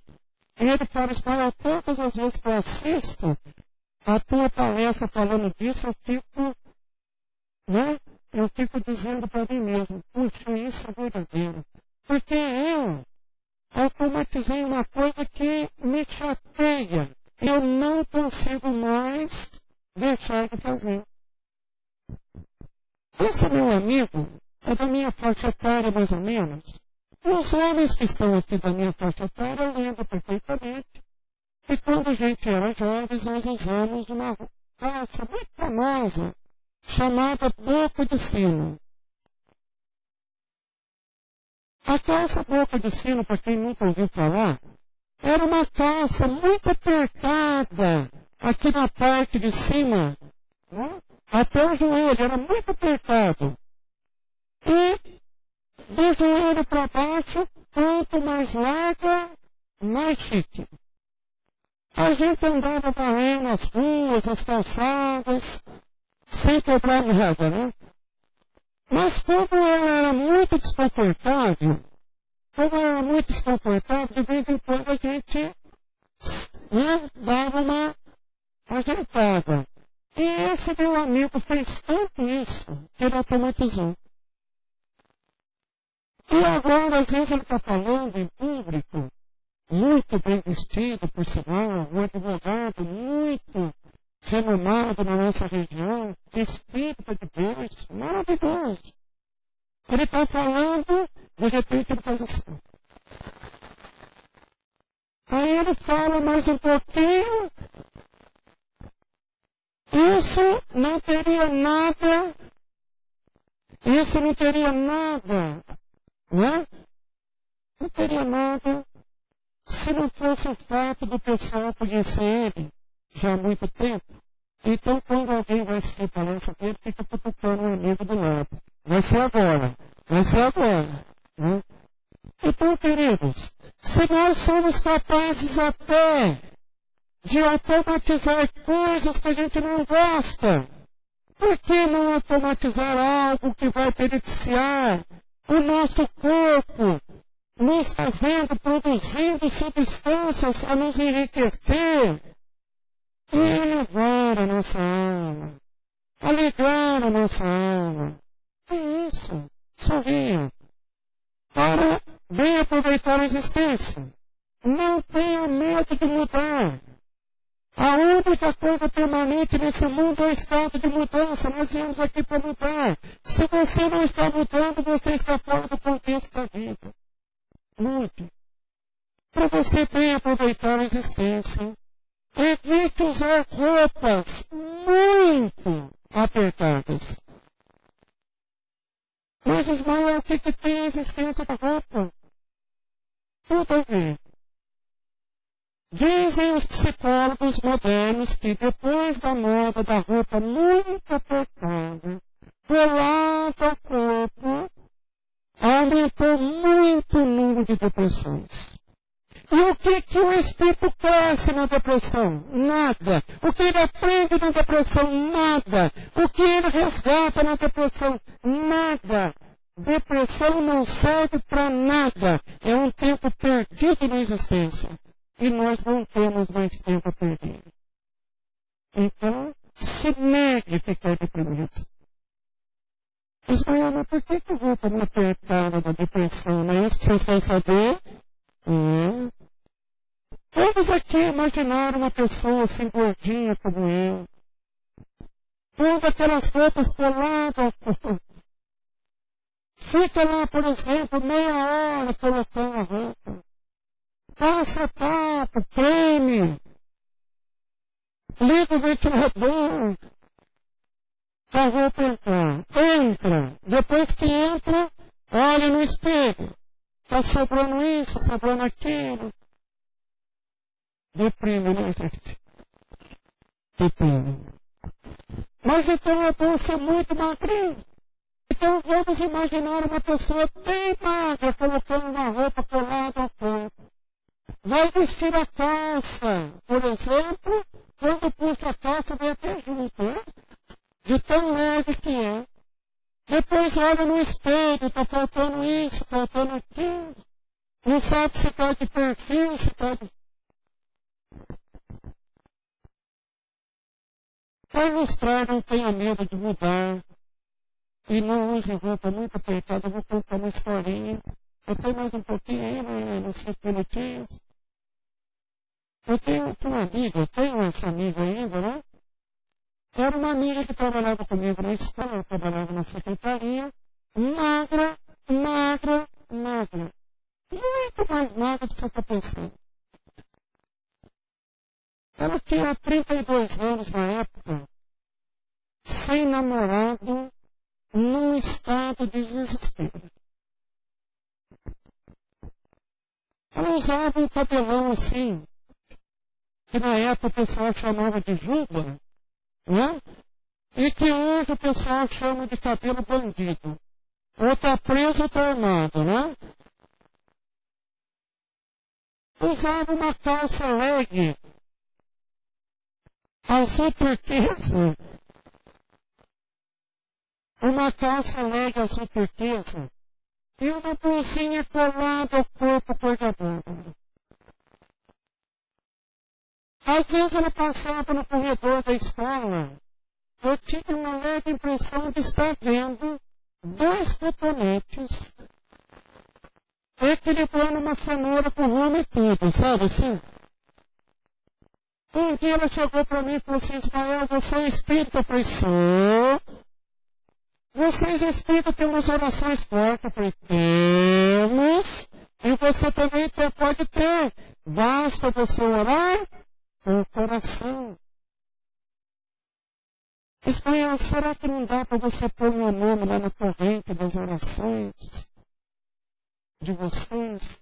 Ele fala todas as vezes que eu assisto a tua palestra falando disso, eu fico dizendo para mim mesmo, puxa, isso é verdadeiro. Porque eu automatizei uma coisa que me chateia. Eu não consigo mais deixar de fazer. Esse meu amigo é da minha faixa etária, mais ou menos. E os homens que estão aqui da minha faixa etária, eu lembro perfeitamente que quando a gente era jovem, nós usamos uma calça muito famosa, chamada boca de sino. A calça boca de sino, para quem nunca ouviu falar, era uma calça muito apertada, aqui na parte de cima, né? Até o joelho, era muito apertado. E do joelho para baixo, quanto mais larga, mais chique. A gente andava varrendo as ruas, as calçadas, sem quebrar nada, né? Mas como ela era muito desconfortável, de vez em quando a gente dava uma ajeitada. E esse meu amigo fez tanto isso que ele automatizou. E agora, às vezes, ele está falando em público, muito bem vestido, por sinal, um advogado muito renomado na nossa região, espírita de Deus, maravilhoso. Ele está falando, de repente ele faz assim. Aí ele fala mais um pouquinho. Isso não teria nada, né? Não teria nada se não fosse o fato do pessoal conhecer ele já há muito tempo. Então, quando alguém vai assistir palestra dele, fica cutucando um amigo do lado. Vai ser agora. Né? Então, queridos, se nós somos capazes até de automatizar coisas que a gente não gosta, por que não automatizar algo que vai beneficiar o nosso corpo, nos fazendo, produzindo substâncias a nos enriquecer e elevar a nossa alma, alegrar a nossa alma? É isso, sorria, para bem aproveitar a existência. Não tenha medo de mudar. A única coisa permanente nesse mundo é o estado de mudança. Nós viemos aqui para mudar. Se você não está mudando, você está fora do contexto da vida. Mude. Para você bem aproveitar a existência, Evite usar roupas muito apertadas. Mas, Ismael, o que tem a existência da roupa? Tudo a ver. Dizem os psicólogos modernos que depois da moda da roupa muito apertada, colada ao corpo, aumentou muito o número de depressões. E o que o espírito cresce na depressão? Nada. O que ele aprende na depressão? Nada. O que ele resgata na depressão? Nada. Depressão não serve para nada. É um tempo perdido na existência. E nós não temos mais tempo a perder. Então, se negue a ficar deprimido. Ismael, mas por que a roupa não apertada da depressão? Não é isso que vocês querem saber? Todos aqui imaginaram uma pessoa assim gordinha como eu. Todas aquelas roupas coladas. Fica lá, por exemplo, meia hora colocando a roupa. Passa papo, creme. Liga o ventilador. Para a roupa entrar. Entra. Depois que entra, olha no espelho. Está sobrando isso, sobrando aquilo. Deprime, né, gente? Deprime. Mas então é bom ser muito magrinho. Então vamos imaginar uma pessoa bem magra colocando uma roupa colada ao corpo. Vai vestir a calça, por exemplo, quando puxa a calça vai até junto, né? De tão leve que é. Depois olha no espelho, está faltando isso, faltando aquilo. Não sabe se está de perfil, se está de... Para ilustrar, não tenha medo de mudar. E não use roupa muito apertada. Eu vou contar uma historinha. Eu tenho mais um pouquinho aí, uns 5 minutinhos. Eu tenho uma amiga, eu tenho essa amiga ainda, né? Era uma amiga que trabalhava comigo na escola, eu trabalhava na secretaria. Magra, magra, magra. Muito mais magra do que eu estou pensando. Ela tinha 32 anos na época, sem namorado, num estado de desespero. Ela usava um cabelão assim, que na época o pessoal chamava de juba, né? E que hoje o pessoal chama de cabelo bandido. Ou está preso ou está armado, né? Usava uma calça leg, azul turquesa. Uma calça leg azul turquesa. E uma blusinha colada ao corpo cor de abóbora. Às vezes ela passava no corredor da escola. Eu tive uma leve impressão de estar vendo 2 cotonetes equilibrando uma cenoura com ramo e tudo, sabe assim? Um dia ela chegou para mim e falou assim, Ismael, você é espírita? Eu falei, sou. Vocês espíritas têm umas orações fortes? Eu falei, temos. E você também pode ter. Basta você orar com o coração. Ismael, será que não dá para você pôr meu nome lá na corrente das orações de vocês?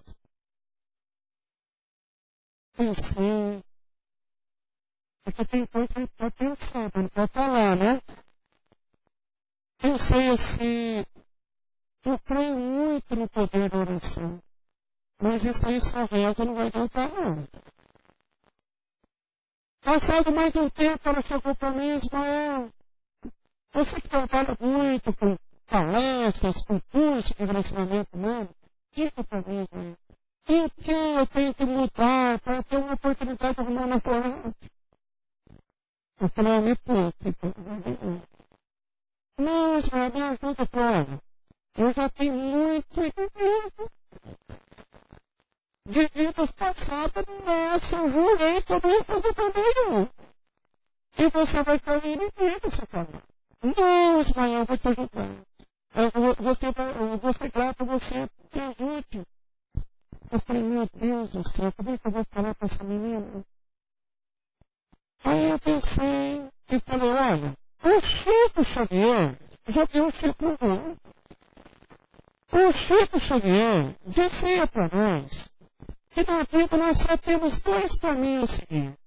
Pensei. Porque tem coisa que pode pensar, mas não pode falar, né? Pensei assim, eu creio muito no poder da oração. Mas isso aí só reza não vai adiantar, não. Passado mais um tempo, ela chegou para mim, Ismael, você que trabalha muito com palestras, com cursos de relacionamento humano, diga para mim, Ismael, em que eu tenho que mudar para ter uma oportunidade de arrumar uma namorado? Eu falei, me poupe. Não, Ismael, me ajuda, prova. Eu já tenho muito de vidas passadas, nossa, eu jurei que eu não ia fazer pra nenhum. E você vai cair inimigo, seu cara. Não, Ismael, eu vou te ajudar. Eu vou ser grato a você, me ajude. Eu falei, meu Deus do céu, como é que eu vou falar com essa menina? Aí eu pensei e falei, olha, o Chico Xavier já deu o Chico Xavier. O Chico Xavier dizia para nós que na vida nós só temos dois caminhos a seguir.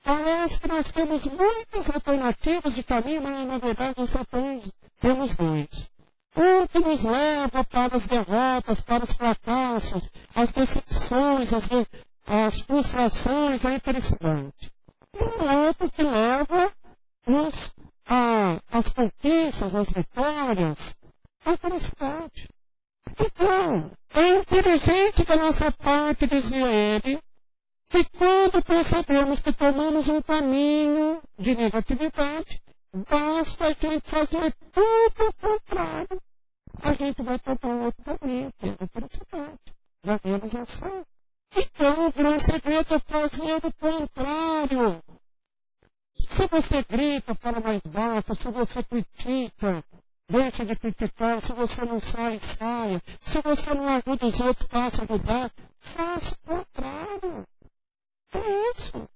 Parece que nós temos muitas alternativas de caminho, mas na verdade nós só temos dois. Um que nos leva para as derrotas, para os fracassos, as decepções, as frustrações, a infelicidade. E um outro que leva-nos às conquistas, às vitórias, à felicidade. Então, é inteligente da nossa parte, dizia ele, que quando percebemos que tomamos um caminho de negatividade, basta a gente fazer tudo o contrário. A gente vai tomar outro caminho, que é a felicidade, da realização. Então, o grande segredo é fazer o contrário. Se você grita, fala mais baixo, se você critica, deixa de criticar, se você não sai, saia. Se você não ajuda os outros, faça ajudar. Faça o contrário. É isso.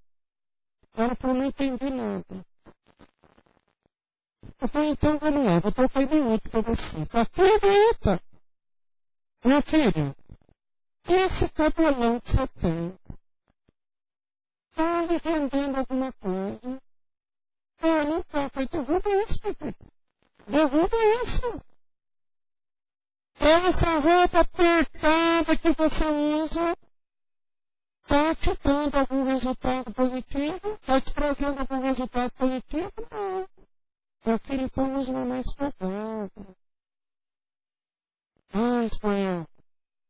Agora, eu não entendi nada. Eu falei, então vamos lá, vou trocar minuto para você. Tá filha, minha filha, esse cabelão que você tem, tá lhe rendendo alguma coisa? Ah, não tá. Falei, derruba isso, Pepe. Derruba isso. Essa roupa apertada que você usa está te dando algum resultado positivo? Está te trazendo algum resultado positivo? Não. Meu filho, então usa uma mais folgada. Ah, Ismael,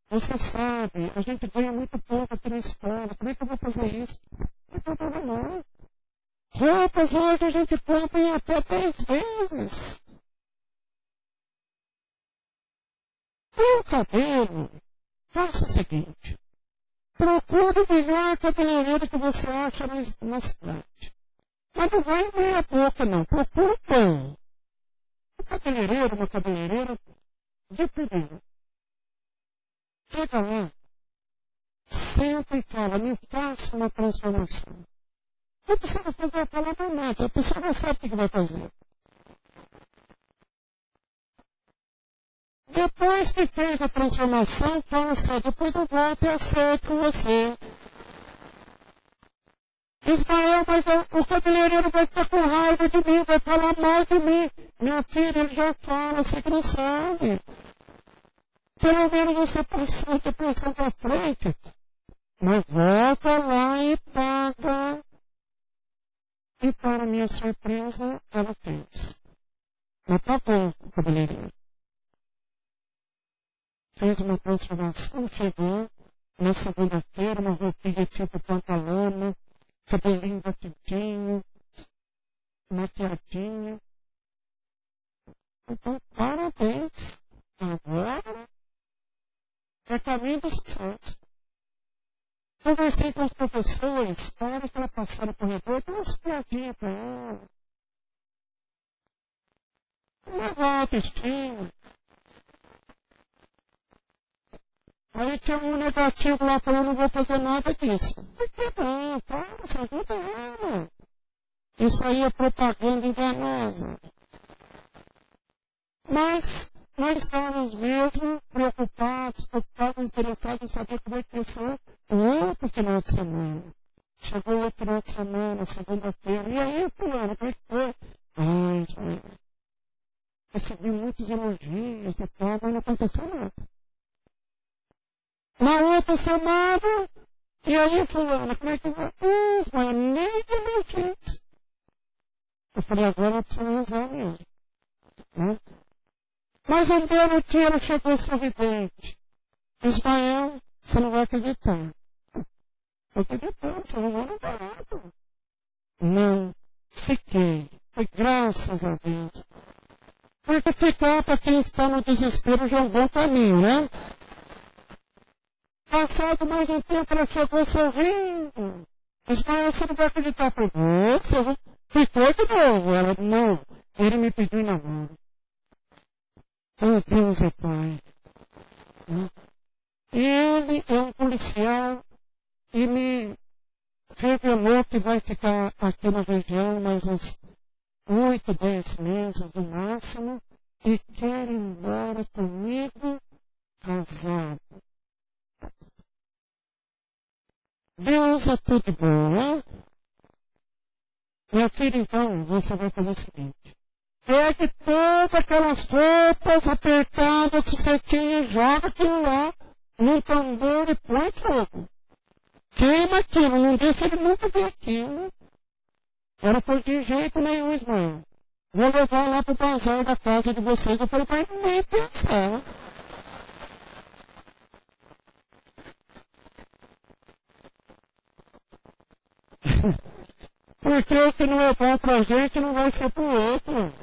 você sabe, a gente ganha muito pouco aqui na escola. Como é que eu vou fazer isso? Não tem problema não. Roupas hoje a gente compra em até 10 vezes. E o cabelo? Faça o seguinte. Procure o melhor cabeleireiro que você acha na cidade. Mas não vai em meia boca, não. Procure bom. Um cabeleireiro, uma cabeleireira de primeiro. Chega lá, senta e fala, me faça uma transformação. Não precisa fazer a palavra nada, a pessoa já sabe o que vai fazer. Depois que fez a transformação, fala assim, depois eu volto e acerto com você. Ismael, mas o cabeleireiro vai ficar com raiva de mim, vai falar mal de mim. Minha filha, ele já fala, você que não sabe. Pelo menos você passou a depressão pra frente. Mas volta lá e paga. E para minha surpresa, ela fez. Mas tá bom, o cabeleireiro. Fez uma transformação, chegou na segunda-feira, uma roupinha tipo pantalona, cabelinho batidinho, maquiadinho. Então, parabéns. Agora é caminho do sucesso. Conversei com os professores, para que ela passar no corredor, dei umas piadinhas para ela. Levar a autoestima. Aí tinha um negativo lá falando, não vou fazer nada disso. Por que não? Faça, ajuda ela. Isso aí é propaganda enganosa. Mas nós estávamos mesmo preocupados, interessados em saber como é que ia ser o outro final de semana. Chegou o outro final de semana, segunda-feira. E aí, fulano, como é que foi? Ai, recebi muitos elogios e tal, mas não aconteceu nada. Na outra semana, e aí, fulano, como é que vai? Mas nem de elogios. Eu falei, agora eu preciso rezar mesmo. Né? Mas um belo dia ela chegou sorridente. Ismael, você não vai acreditar. Eu acreditei, você não vai barato. Não, fiquei. Foi graças a Deus. Porque ficar para quem está no desespero já é um bom caminho, né? Passado mais um tempo, ela chegou sorrindo. Ismael, você não vai acreditar. Por você ficou de novo. Ela, não. Ele me pediu namoro. Oh, Deus é Pai. Ele é um policial e me revelou que vai ficar aqui na região mais uns 8, 10 meses no máximo, e quer ir embora comigo casado. Deus é tudo bom, né? Minha filha, então, você vai fazer o seguinte. Pegue todas aquelas roupas apertadas que você tinha e joga aquilo lá num tambor e põe fogo. Queima aquilo, não deixa ele nunca ver aquilo. Ela foi de jeito nenhum, Ismael. Vou levar lá pro bazar da casa de vocês. Eu falei, mas nem pensar. Porque o que não é bom pra gente não vai ser pro outro.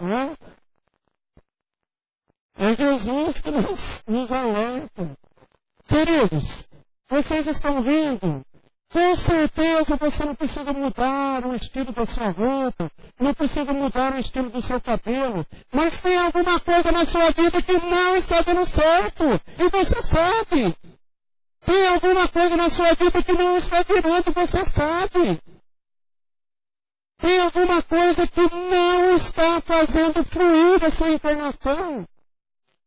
Né? É Jesus que nos alerta. Queridos, vocês estão vendo? Com certeza você não precisa mudar o estilo da sua roupa, não precisa mudar o estilo do seu cabelo, mas tem alguma coisa na sua vida que não está dando certo, e você sabe. Tem alguma coisa na sua vida que não está virando, você sabe. Tem alguma coisa que não está fazendo fluir a sua encarnação.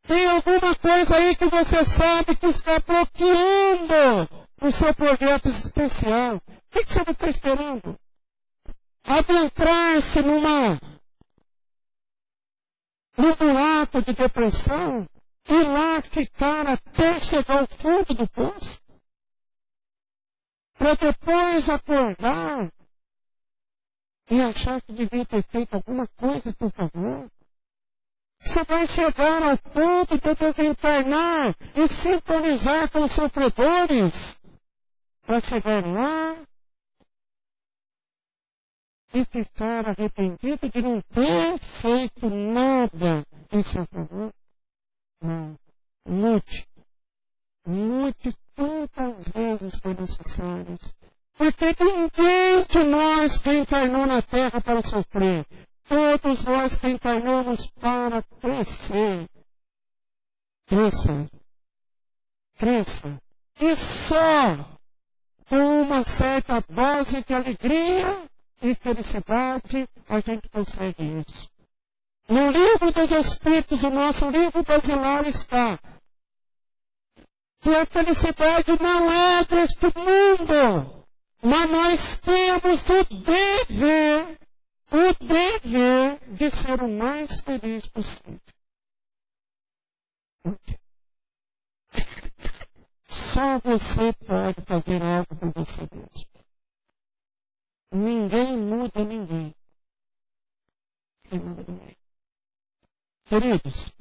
Tem alguma coisa aí que você sabe que está bloqueando o seu projeto especial. O que você está esperando? Adentrar-se num buraco de depressão e lá ficar até chegar ao fundo do poço? Para depois acordar e achar que devia ter feito alguma coisa, por favor? Você vai chegar ao ponto de desencarnar e sintonizar com os sofredores para chegar lá e ficar arrependido de não ter feito nada em seu favor? Não. Lute. Lute quantas vezes for necessário. Porque ninguém de nós que encarnou na Terra para sofrer. Todos nós que encarnamos para crescer. Cresça. Cresça. E só com uma certa dose de alegria e felicidade a gente consegue isso. No livro dos Espíritos, o nosso livro basilar está que a felicidade não é deste mundo, mas nós temos o dever de ser o mais feliz possível. Só você pode fazer algo por você mesmo. Ninguém muda ninguém. Ninguém muda ninguém. Queridos,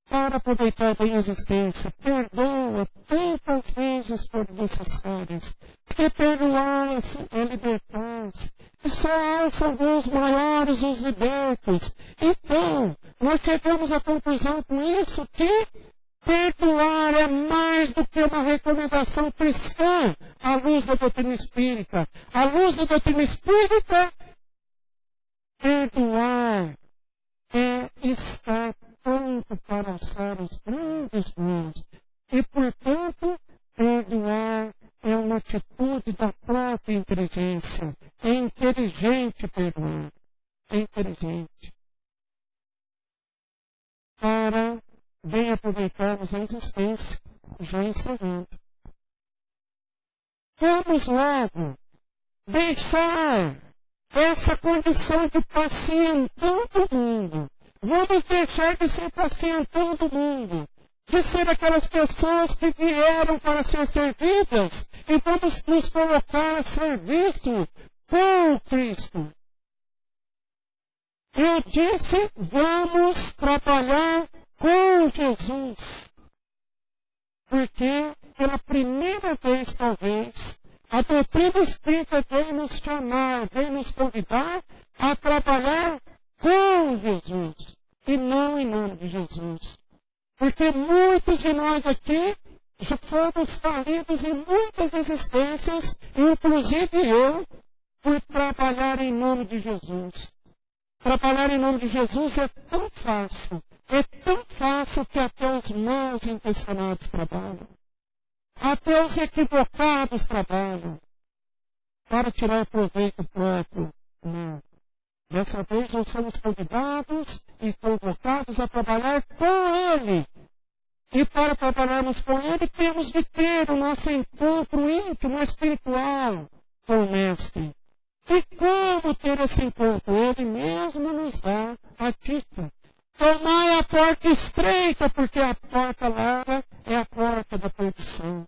para aproveitar bem a existência, perdoa tantas vezes for necessárias. Porque perdoar é libertar-se. E só são os maiores os libertos. Então, nós chegamos à conclusão com isso que perdoar é mais do que uma recomendação cristã à luz da doutrina espírita. À luz da doutrina espírita, perdoar é estar pronto para alçar os grandes voos. E, portanto, perdoar é uma atitude da própria inteligência. É inteligente perdoar. É inteligente. Para bem aproveitarmos a existência, já encerrando. Vamos logo deixar essa condição de pacientão do mundo. Vamos deixar de ser pacientão do mundo. De ser aquelas pessoas que vieram para ser servidas e vamos nos colocar a serviço com Cristo. Eu disse, vamos trabalhar com Jesus. Porque, pela primeira vez, talvez, a doutrina espírita veio nos chamar, veio nos convidar a trabalhar com Jesus. E não em nome de Jesus. Porque muitos de nós aqui já fomos falidos em muitas existências, inclusive eu, por trabalhar em nome de Jesus. Trabalhar em nome de Jesus é tão fácil. É tão fácil que até os maus intencionados trabalham. Até os equivocados trabalham. para tirar proveito próprio. Não. Dessa vez nós somos convidados e convocados a trabalhar com Ele. E para trabalharmos com Ele, temos de ter o nosso encontro íntimo, espiritual com o Mestre. E como ter esse encontro? Ele mesmo nos dá a dica. Tomai a porta estreita, porque a porta larga é a porta da perdição.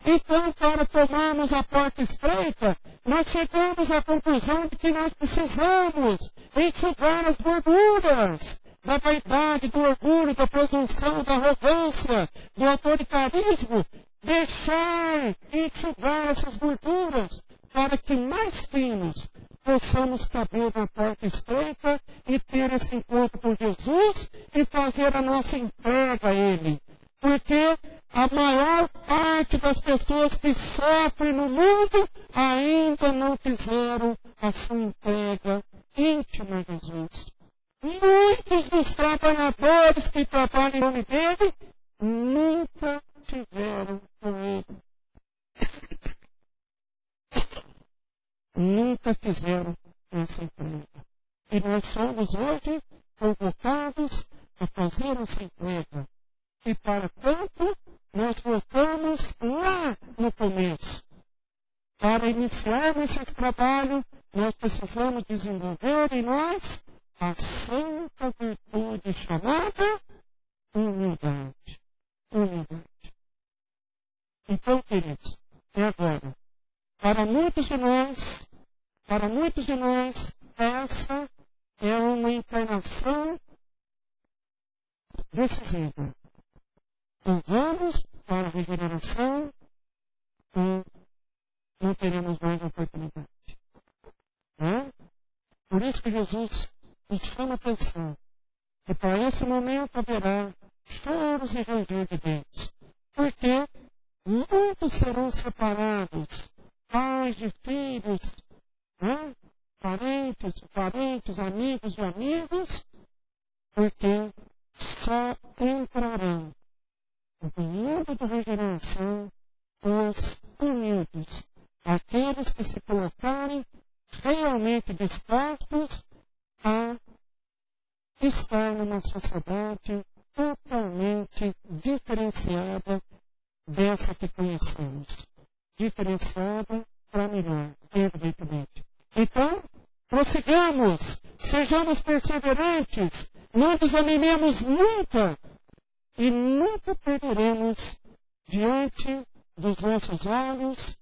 Então, para tomarmos a porta estreita, nós chegamos à conclusão de que nós precisamos enxugar as gorduras da vaidade, do orgulho, da presunção, da arrogância, do autoritarismo, deixar enxugar essas gorduras para que mais finos possamos caber na porta estreita e ter esse encontro com Jesus e fazer a nossa entrega a Ele. Porque a maior parte das pessoas que sofrem no mundo ainda não fizeram a sua entrega íntima a Jesus. Muitos dos trabalhadores que trabalham em nome dele nunca tiveram com ele. Nunca fizeram essa entrega. E nós somos hoje convocados a fazer essa entrega. E para tanto, nós voltamos lá no começo. Para iniciarmos esse trabalho, nós precisamos desenvolver em nós a santa virtude chamada humildade. Humildade. Então, queridos, é agora. Para muitos de nós, essa é uma encarnação decisiva. Ou vamos para a regeneração, ou não teremos mais oportunidade. Por isso que Jesus nos chama a atenção que para esse momento haverá choros e ranger de dentes. Porque muitos serão separados, pais de filhos, parentes, amigos de amigos, porque só entrarão no mundo da regeneração os humildes, aqueles que se colocarem realmente dispostos a estar numa sociedade totalmente diferenciada dessa que conhecemos. Diferenciada para melhor, evidentemente. Então, prossigamos, sejamos perseverantes, não desanimemos nunca e nunca perderemos diante dos nossos olhos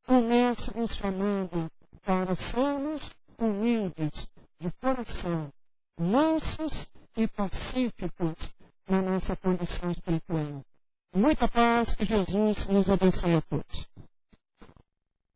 o Mestre nos chamando para sermos humildes de coração, mansos e pacíficos na nossa condição espiritual. Muita paz, que Jesus nos abençoe a todos.